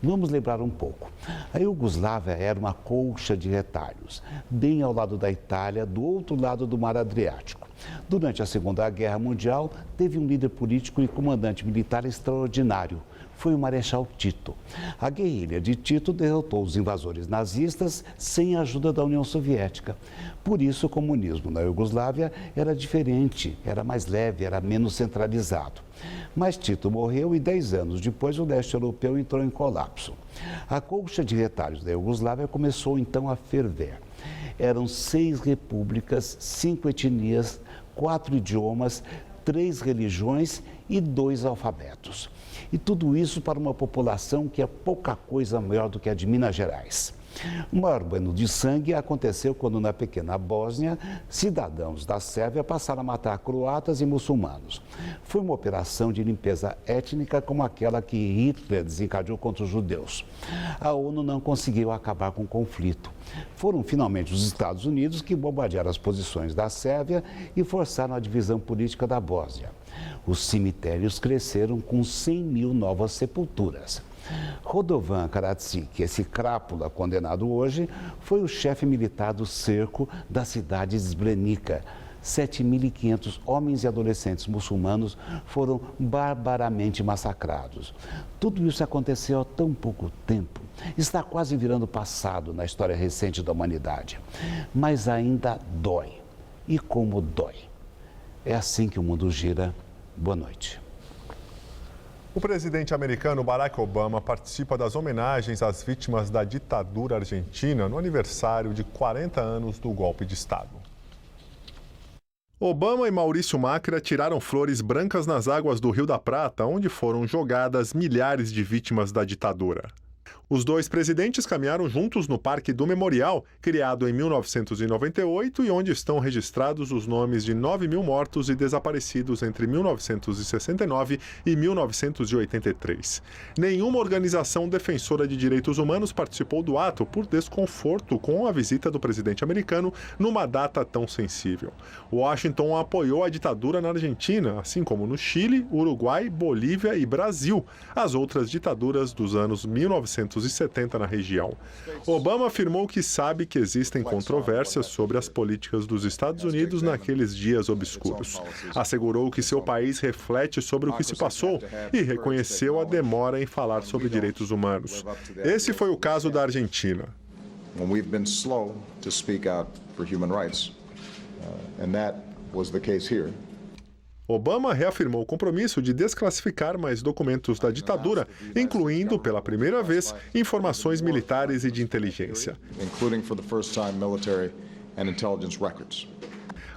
Vamos lembrar um pouco. A Iugoslávia era uma colcha de retalhos, bem ao lado da Itália, do outro lado do Mar Adriático. Durante a Segunda Guerra Mundial, teve um líder político e comandante militar extraordinário. Foi o Marechal Tito. A guerrilha de Tito derrotou os invasores nazistas sem a ajuda da União Soviética. Por isso, o comunismo na Iugoslávia era diferente, era mais leve, era menos centralizado. Mas Tito morreu e 10 anos depois o leste europeu entrou em colapso. A colcha de retalhos da Iugoslávia começou então a ferver. Eram 6 repúblicas, 5 etnias, 4 idiomas, 3 religiões e 2 alfabetos. E tudo isso para uma população que é pouca coisa maior do que a de Minas Gerais. O maior banho de sangue aconteceu quando, na pequena Bósnia, cidadãos da Sérvia passaram a matar croatas e muçulmanos. Foi uma operação de limpeza étnica como aquela que Hitler desencadeou contra os judeus. A ONU não conseguiu acabar com o conflito. Foram finalmente os Estados Unidos que bombardearam as posições da Sérvia e forçaram a divisão política da Bósnia. Os cemitérios cresceram com 100 mil novas sepulturas. Radovan Karadzic, esse crápula condenado hoje, foi o chefe militar do cerco da cidade de Srebrenica. 7.500 homens e adolescentes muçulmanos foram barbaramente massacrados. Tudo isso aconteceu há tão pouco tempo. Está quase virando passado na história recente da humanidade. Mas ainda dói. E como dói. É assim que o mundo gira. Boa noite. O presidente americano Barack Obama participa das homenagens às vítimas da ditadura argentina no aniversário de 40 anos do golpe de Estado. Obama e Maurício Macri atiraram flores brancas nas águas do Rio da Prata, onde foram jogadas milhares de vítimas da ditadura. Os dois presidentes caminharam juntos no Parque do Memorial, criado em 1998 e onde estão registrados os nomes de 9 mil mortos e desaparecidos entre 1969 e 1983. Nenhuma organização defensora de direitos humanos participou do ato por desconforto com a visita do presidente americano numa data tão sensível. Washington apoiou a ditadura na Argentina, assim como no Chile, Uruguai, Bolívia e Brasil, as outras ditaduras dos anos 1970 na região. Obama afirmou que sabe que existem controvérsias sobre as políticas dos Estados Unidos naqueles dias obscuros. Assegurou que seu país reflete sobre o que se passou e reconheceu a demora em falar sobre direitos humanos. Esse foi o caso da Argentina. We've been slow to speak out for human rights, and that was the case here. Obama reafirmou o compromisso de desclassificar mais documentos da ditadura, incluindo, pela primeira vez, informações militares e de inteligência.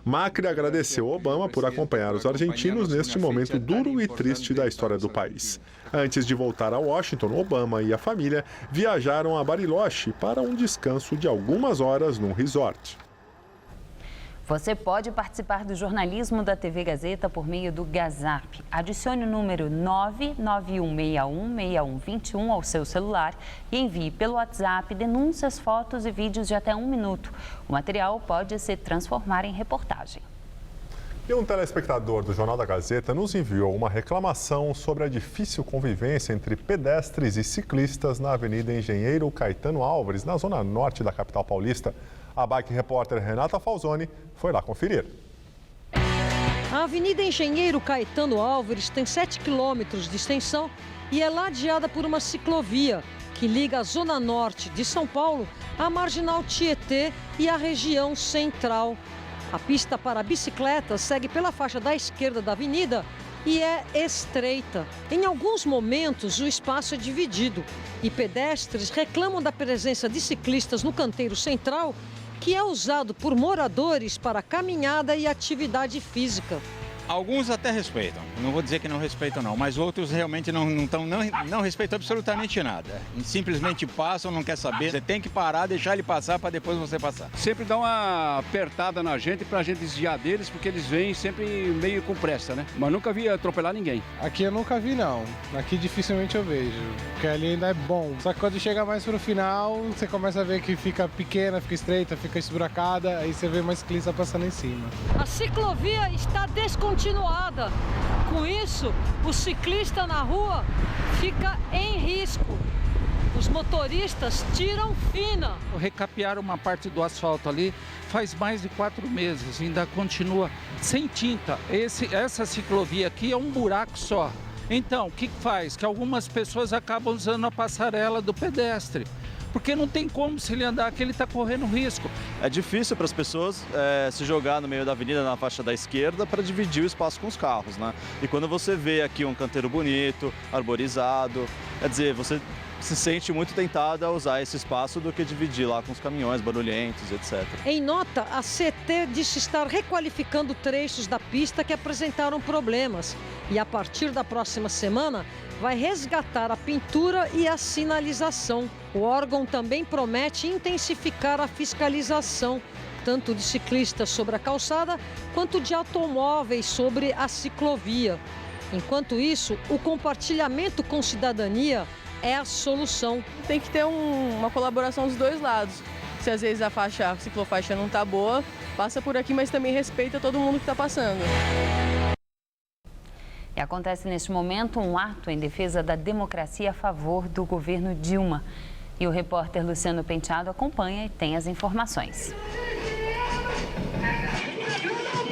Macri agradeceu Obama por acompanhar os argentinos neste momento duro e triste da história do país. Antes de voltar a Washington, Obama e a família viajaram a Bariloche para um descanso de algumas horas num resort. Você pode participar do jornalismo da TV Gazeta por meio do Gazap. Adicione o número 991616121 ao seu celular e envie pelo WhatsApp denúncias, fotos e vídeos de até 1 minuto. O material pode se transformar em reportagem. E um telespectador do Jornal da Gazeta nos enviou uma reclamação sobre a difícil convivência entre pedestres e ciclistas na Avenida Engenheiro Caetano Álvares, na zona norte da capital paulista. A bike repórter Renata Falzoni foi lá conferir. A Avenida Engenheiro Caetano Álvares tem 7 quilômetros de extensão e é ladeada por uma ciclovia que liga a zona norte de São Paulo à Marginal Tietê e à região central. A pista para bicicletas segue pela faixa da esquerda da avenida e é estreita. Em alguns momentos, o espaço é dividido e pedestres reclamam da presença de ciclistas no canteiro central, que é usado por moradores para caminhada e atividade física. Alguns até respeitam, não vou dizer que não respeitam não, mas outros realmente não respeitam absolutamente nada. Simplesmente passam, não quer saber, você tem que parar, deixar ele passar para depois você passar. Sempre dá uma apertada na gente para a gente desviar deles, porque eles vêm sempre meio com pressa, né? Mas nunca vi atropelar ninguém. Aqui eu nunca vi não, aqui dificilmente eu vejo, porque ali ainda é bom. Só que quando chega mais pro final, você começa a ver que fica pequena, fica estreita, fica esburacada, aí você vê mais ciclista passando em cima. A ciclovia está descontinuada. Com isso, o ciclista na rua fica em risco. Os motoristas tiram fina. Recapear uma parte do asfalto ali faz mais de 4 meses, ainda continua sem tinta. Essa ciclovia aqui é um buraco só. Então, o que faz? Que algumas pessoas acabam usando a passarela do pedestre. Porque não tem como, se ele andar aqui, ele está correndo risco. É difícil para as pessoas se jogar no meio da avenida, na faixa da esquerda, para dividir o espaço com os carros, né? E quando você vê aqui um canteiro bonito, arborizado, quer dizer, você se sente muito tentada a usar esse espaço do que dividir lá com os caminhões barulhentos, etc. Em nota, a CT disse estar requalificando trechos da pista que apresentaram problemas. E a partir da próxima semana, vai resgatar a pintura e a sinalização. O órgão também promete intensificar a fiscalização, tanto de ciclistas sobre a calçada, quanto de automóveis sobre a ciclovia. Enquanto isso, o compartilhamento com cidadania é a solução. Tem que ter uma colaboração dos dois lados. Se às vezes a ciclofaixa não está boa, passa por aqui, mas também respeita todo mundo que está passando. E acontece neste momento um ato em defesa da democracia a favor do governo Dilma. E o repórter Luciano Penteado acompanha e tem as informações.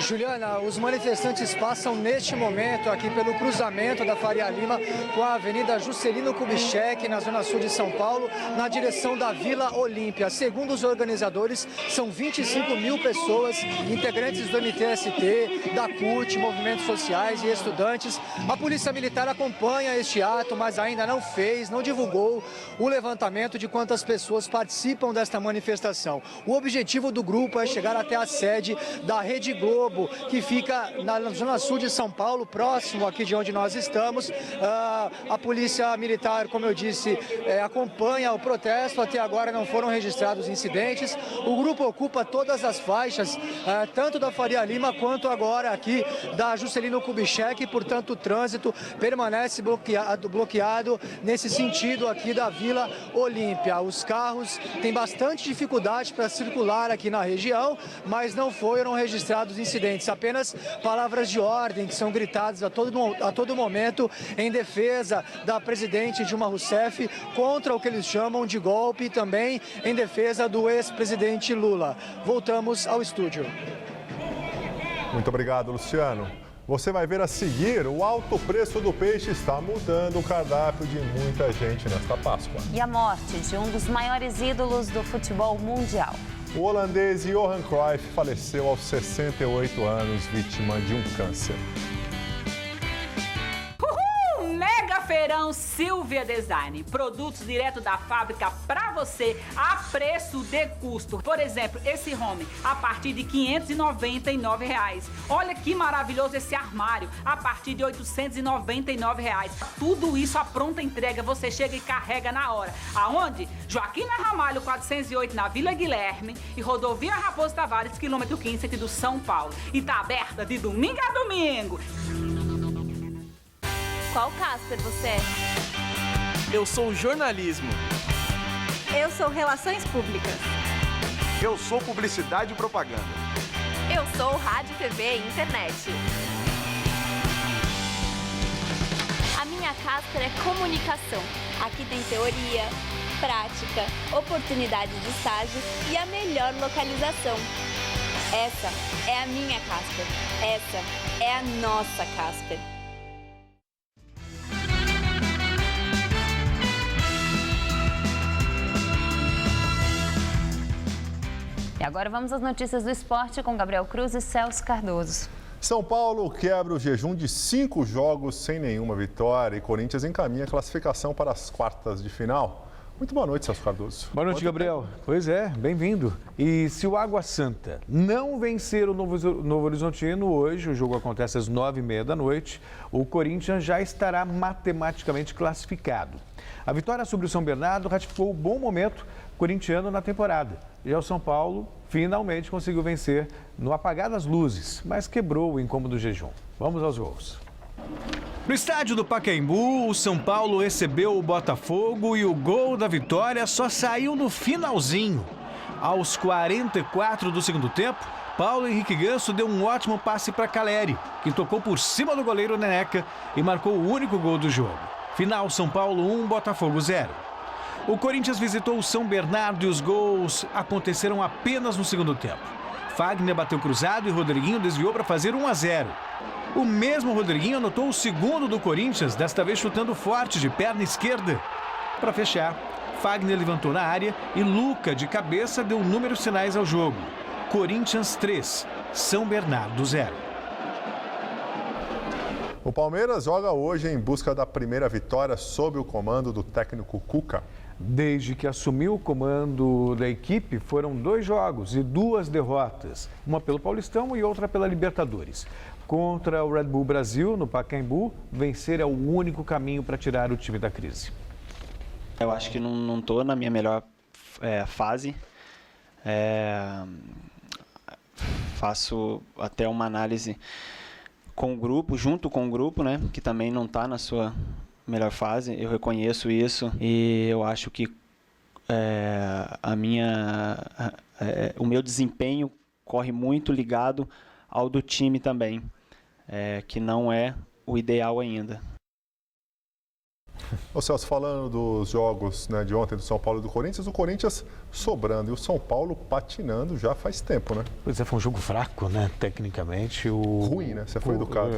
Juliana, os manifestantes passam neste momento aqui pelo cruzamento da Faria Lima com a Avenida Juscelino Kubitschek, na zona sul de São Paulo, na direção da Vila Olímpia. Segundo os organizadores, são 25 mil pessoas, integrantes do MTST, da CUT, movimentos sociais e estudantes. A Polícia Militar acompanha este ato, mas ainda não divulgou o levantamento de quantas pessoas participam desta manifestação. O objetivo do grupo é chegar até a sede da Rede Globo, que fica na zona sul de São Paulo, próximo aqui de onde nós estamos. A Polícia Militar, como eu disse, acompanha o protesto. Até agora não foram registrados incidentes. O grupo ocupa todas as faixas, tanto da Faria Lima quanto agora aqui da Juscelino Kubitschek. Portanto, o trânsito permanece bloqueado nesse sentido aqui da Vila Olímpia. Os carros têm bastante dificuldade para circular aqui na região, mas não foram registrados incidentes. Apenas palavras de ordem que são gritadas a todo momento em defesa da presidente Dilma Rousseff, contra o que eles chamam de golpe, e também em defesa do ex-presidente Lula. Voltamos ao estúdio. Muito obrigado, Luciano. Você vai ver a seguir, o alto preço do peixe está mudando o cardápio de muita gente nesta Páscoa. E a morte de um dos maiores ídolos do futebol mundial. O holandês Johan Cruyff faleceu aos 68 anos, vítima de um câncer. Mega Feirão Silvia Design. Produtos direto da fábrica para você a preço de custo. Por exemplo, esse home a partir de R$ 599. Olha que maravilhoso esse armário a partir de R$ 899. Tudo isso a pronta entrega, você chega e carrega na hora. Aonde? Joaquim Ramalho 408 na Vila Guilherme e Rodovia Raposo Tavares, quilômetro 15 aqui do São Paulo. E tá aberta de domingo a domingo. Qual Casper você é? Eu sou jornalismo. Eu sou Relações Públicas. Eu sou publicidade e propaganda. Eu sou Rádio, TV e Internet. A minha Casper é comunicação. Aqui tem teoria, prática, oportunidade de estágio e a melhor localização. Essa é a minha Casper. Essa é a nossa Casper. E agora vamos às notícias do esporte com Gabriel Cruz e Celso Cardoso. São Paulo quebra o jejum de 5 jogos sem nenhuma vitória e Corinthians encaminha a classificação para as quartas de final. Muito boa noite, Celso Cardoso. Boa noite, Gabriel. Pois é, bem-vindo. E se o Água Santa não vencer o Novo Horizontino hoje, o jogo acontece às 9h30 da noite, o Corinthians já estará matematicamente classificado. A vitória sobre o São Bernardo ratificou o bom momento corintiano na temporada. Já o São Paulo finalmente conseguiu vencer no apagar das luzes, mas quebrou o incômodo jejum. Vamos aos gols. No estádio do Pacaembu, o São Paulo recebeu o Botafogo e o gol da vitória só saiu no finalzinho. Aos 44 do segundo tempo, Paulo Henrique Ganso deu um ótimo passe para Caleri, que tocou por cima do goleiro Neneca e marcou o único gol do jogo. Final São Paulo 1, Botafogo 0. O Corinthians visitou o São Bernardo e os gols aconteceram apenas no segundo tempo. Fagner bateu cruzado e Rodriguinho desviou para fazer 1-0. O mesmo Rodriguinho anotou o segundo do Corinthians, desta vez chutando forte de perna esquerda. Para fechar, Fagner levantou na área e Luca, de cabeça, deu números sinais ao jogo. Corinthians 3, São Bernardo 0. O Palmeiras joga hoje em busca da primeira vitória sob o comando do técnico Cuca. Desde que assumiu o comando da equipe, foram 2 jogos e 2 derrotas, uma pelo Paulistão e outra pela Libertadores. Contra o Red Bull Brasil, no Pacaembu, vencer é o único caminho para tirar o time da crise. Eu acho que não estou na minha melhor fase. Faço até uma análise com o grupo, junto com o grupo, né, que também não está na sua melhor fase. Eu reconheço isso e eu acho que o meu desempenho corre muito ligado ao do time também, que não é o ideal ainda. Ô Celso, falando dos jogos, né, de ontem do São Paulo e do Corinthians, o Corinthians sobrando e o São Paulo patinando já faz tempo, né? Pois é, foi um jogo fraco, né? Tecnicamente. Ruim, né? Você foi educado.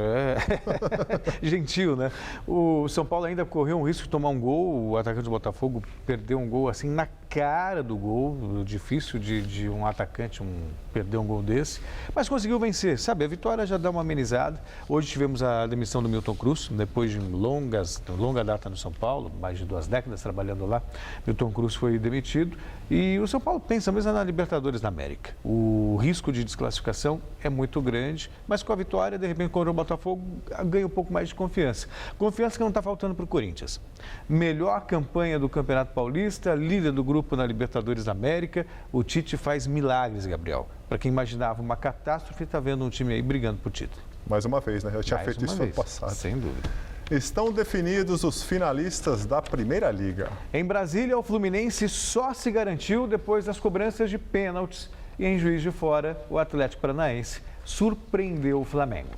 Gentil, né? O São Paulo ainda correu um risco de tomar um gol. O atacante do Botafogo perdeu um gol assim na cara do gol. Difícil de um atacante perder um gol desse. Mas conseguiu vencer, sabe? A vitória já dá uma amenizada. Hoje tivemos a demissão do Milton Cruz, depois de longa data no São Paulo, mais de 2 décadas trabalhando lá. Milton Cruz foi demitido e o São Paulo pensa mesmo na Libertadores da América. O risco de desclassificação é muito grande, mas com a vitória, de repente, contra o Botafogo, ganha um pouco mais de confiança. Confiança que não está faltando para o Corinthians. Melhor campanha do Campeonato Paulista, líder do grupo na Libertadores da América. O Tite faz milagres, Gabriel. Para quem imaginava uma catástrofe, está vendo um time aí brigando por título. Mais uma vez, né? Eu tinha feito isso no ano passado. Sem dúvida. Estão definidos os finalistas da Primeira Liga. Em Brasília, o Fluminense só se garantiu depois das cobranças de pênaltis. E em Juiz de Fora, o Atlético Paranaense surpreendeu o Flamengo.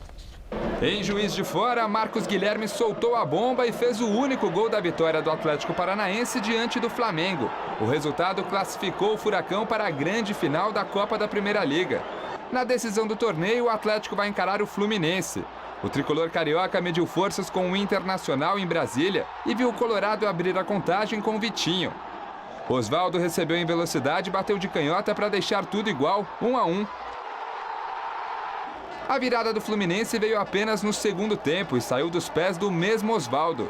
Em Juiz de Fora, Marcos Guilherme soltou a bomba e fez o único gol da vitória do Atlético Paranaense diante do Flamengo. O resultado classificou o Furacão para a grande final da Copa da Primeira Liga. Na decisão do torneio, o Atlético vai encarar o Fluminense. O tricolor carioca mediu forças com o Internacional em Brasília e viu o Colorado abrir a contagem com o Vitinho. Osvaldo recebeu em velocidade e bateu de canhota para deixar tudo igual, 1-1. A virada do Fluminense veio apenas no segundo tempo e saiu dos pés do mesmo Osvaldo.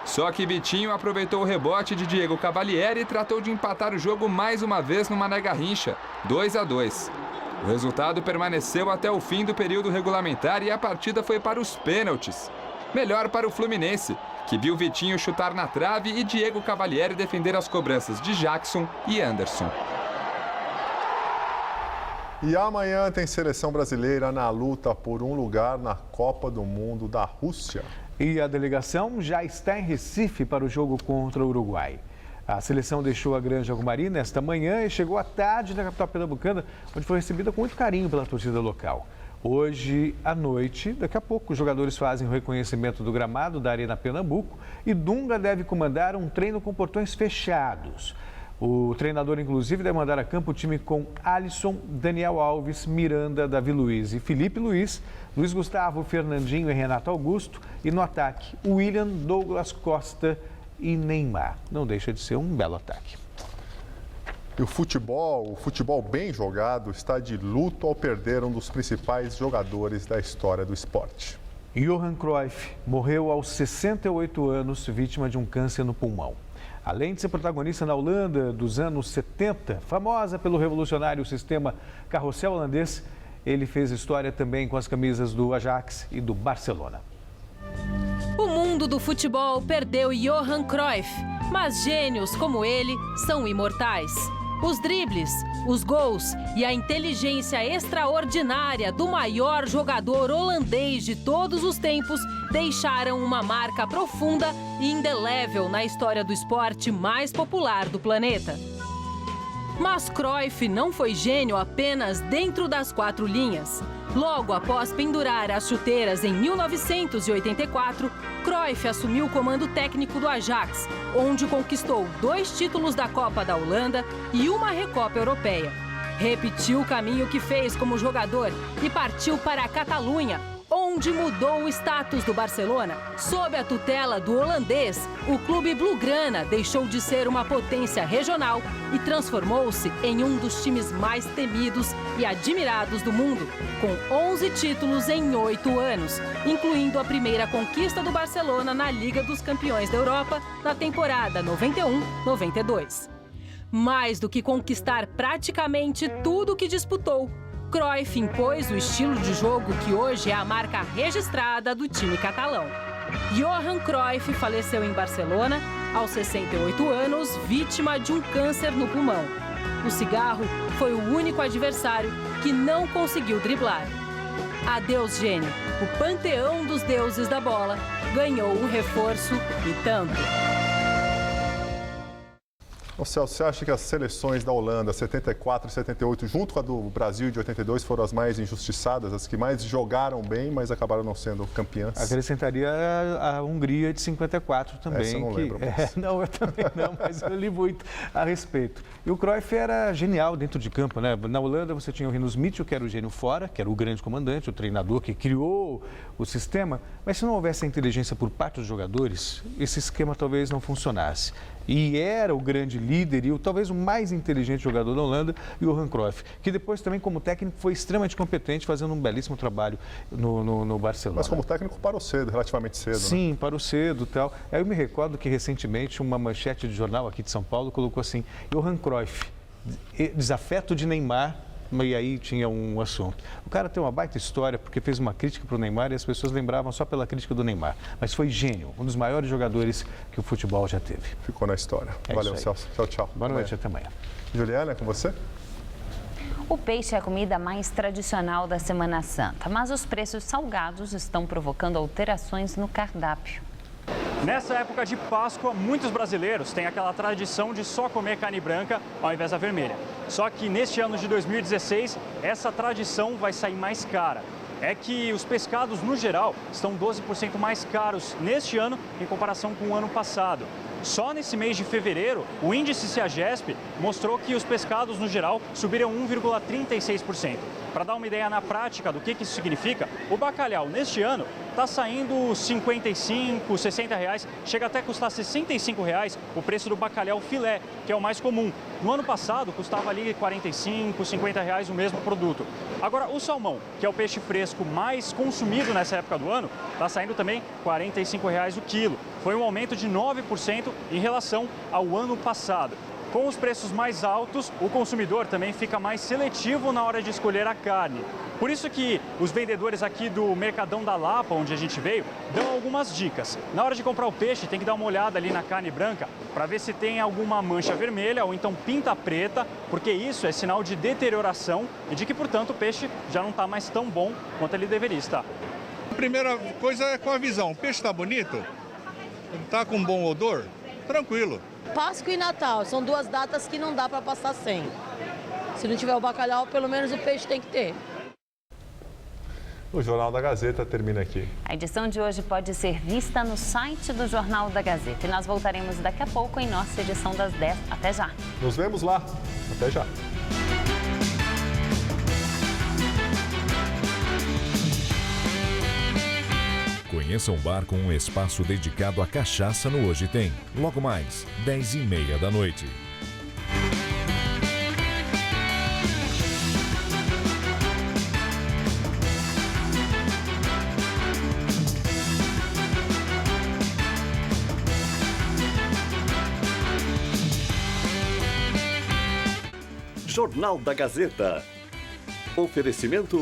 Só que Vitinho aproveitou o rebote de Diego Cavalieri e tratou de empatar o jogo mais uma vez no Mané Garrincha, 2-2. O resultado permaneceu até o fim do período regulamentar e a partida foi para os pênaltis. Melhor para o Fluminense, que viu Vitinho chutar na trave e Diego Cavalieri defender as cobranças de Jackson e Anderson. E amanhã tem seleção brasileira na luta por um lugar na Copa do Mundo da Rússia. E a delegação já está em Recife para o jogo contra o Uruguai. A seleção deixou a Granja Comari nesta manhã e chegou à tarde na capital pernambucana, onde foi recebida com muito carinho pela torcida local. Hoje à noite, daqui a pouco, os jogadores fazem o reconhecimento do gramado da Arena Pernambuco e Dunga deve comandar um treino com portões fechados. O treinador, inclusive, deve mandar a campo o time com Alisson, Daniel Alves, Miranda, Davi Luiz e Felipe Luiz, Luiz Gustavo, Fernandinho e Renato Augusto. E no ataque, William, Douglas Costa e Neymar. Não deixa de ser um belo ataque. E o futebol bem jogado, está de luto ao perder um dos principais jogadores da história do esporte. Johan Cruyff morreu aos 68 anos, vítima de um câncer no pulmão. Além de ser protagonista na Holanda dos anos 70, famosa pelo revolucionário sistema carrossel holandês, ele fez história também com as camisas do Ajax e do Barcelona. O mundo do futebol perdeu Johan Cruyff, mas gênios como ele são imortais. Os dribles, os gols e a inteligência extraordinária do maior jogador holandês de todos os tempos deixaram uma marca profunda e indelével na história do esporte mais popular do planeta. Mas Cruyff não foi gênio apenas dentro das 4 linhas. Logo após pendurar as chuteiras em 1984, Cruyff assumiu o comando técnico do Ajax, onde conquistou 2 títulos da Copa da Holanda e uma Recopa Europeia. Repetiu o caminho que fez como jogador e partiu para a Catalunha, onde mudou o status do Barcelona. Sob a tutela do holandês, o clube blaugrana deixou de ser uma potência regional e transformou-se em um dos times mais temidos e admirados do mundo, com 11 títulos em 8 anos, incluindo a primeira conquista do Barcelona na Liga dos Campeões da Europa na temporada 91-92. Mais do que conquistar praticamente tudo que disputou, Cruyff impôs o estilo de jogo que hoje é a marca registrada do time catalão. Johan Cruyff faleceu em Barcelona aos 68 anos, vítima de um câncer no pulmão. O cigarro foi o único adversário que não conseguiu driblar. Adeus, gênio. O panteão dos deuses da bola ganhou um reforço e tanto. Ô Celso, você acha que as seleções da Holanda, 74 e 78, junto com a do Brasil de 82, foram as mais injustiçadas, as que mais jogaram bem, mas acabaram não sendo campeãs? Acrescentaria a Hungria de 54 também. Essa eu não lembro. Não, eu também não, mas eu li muito a respeito. E o Cruyff era genial dentro de campo, né? Na Holanda você tinha o Rinus Michels, que era o gênio fora, que era o grande comandante, o treinador que criou o sistema, mas se não houvesse a inteligência por parte dos jogadores, esse esquema talvez não funcionasse. E era o grande líder e talvez o mais inteligente jogador da Holanda, Johan Cruyff, que depois também como técnico foi extremamente competente, fazendo um belíssimo trabalho no Barcelona. Mas como técnico parou cedo, relativamente cedo, Sim, né? parou cedo e tal. Aí eu me recordo que recentemente uma manchete de jornal aqui de São Paulo colocou assim, Johan Cruyff, desafeto de Neymar, e aí tinha um assunto. O cara tem uma baita história porque fez uma crítica para o Neymar e as pessoas lembravam só pela crítica do Neymar. Mas foi gênio, um dos maiores jogadores que o futebol já teve. Ficou na história. Valeu, Celso. Tchau, tchau. Boa noite, até amanhã. Juliana, é com você? O peixe é a comida mais tradicional da Semana Santa, mas os preços salgados estão provocando alterações no cardápio. Nessa época de Páscoa, muitos brasileiros têm aquela tradição de só comer carne branca ao invés da vermelha. Só que neste ano de 2016, essa tradição vai sair mais cara. É que os pescados, no geral, estão 12% mais caros neste ano em comparação com o ano passado. Só nesse mês de fevereiro, o índice CEAGESP mostrou que os pescados, no geral, subiram 1,36%. Para dar uma ideia na prática do que isso significa, o bacalhau, neste ano, está saindo R$ 55, R$ 60, chega até a custar R$ 65 o preço do bacalhau filé, que é o mais comum. No ano passado, custava ali R$ 45, R$ 50 o mesmo produto. Agora, o salmão, que é o peixe fresco mais consumido nessa época do ano, está saindo também R$ 45 o quilo. Foi um aumento de 9% em relação ao ano passado. Com os preços mais altos, o consumidor também fica mais seletivo na hora de escolher a carne. Por isso que os vendedores aqui do Mercadão da Lapa, onde a gente veio, dão algumas dicas. Na hora de comprar o peixe, tem que dar uma olhada ali na carne branca para ver se tem alguma mancha vermelha ou então pinta preta, porque isso é sinal de deterioração e de que, portanto, o peixe já não está mais tão bom quanto ele deveria estar. A primeira coisa é com a visão. O peixe está bonito? Está com um bom odor? Tranquilo. Páscoa e Natal são duas datas que não dá para passar sem. Se não tiver o bacalhau, pelo menos o peixe tem que ter. O Jornal da Gazeta termina aqui. A edição de hoje pode ser vista no site do Jornal da Gazeta. E nós voltaremos daqui a pouco em nossa edição das 10. Até já. Nos vemos lá. Até já. Conheça um bar com um espaço dedicado à cachaça no Hoje Tem. Logo mais, 10h30 da noite. Jornal da Gazeta. Oferecimento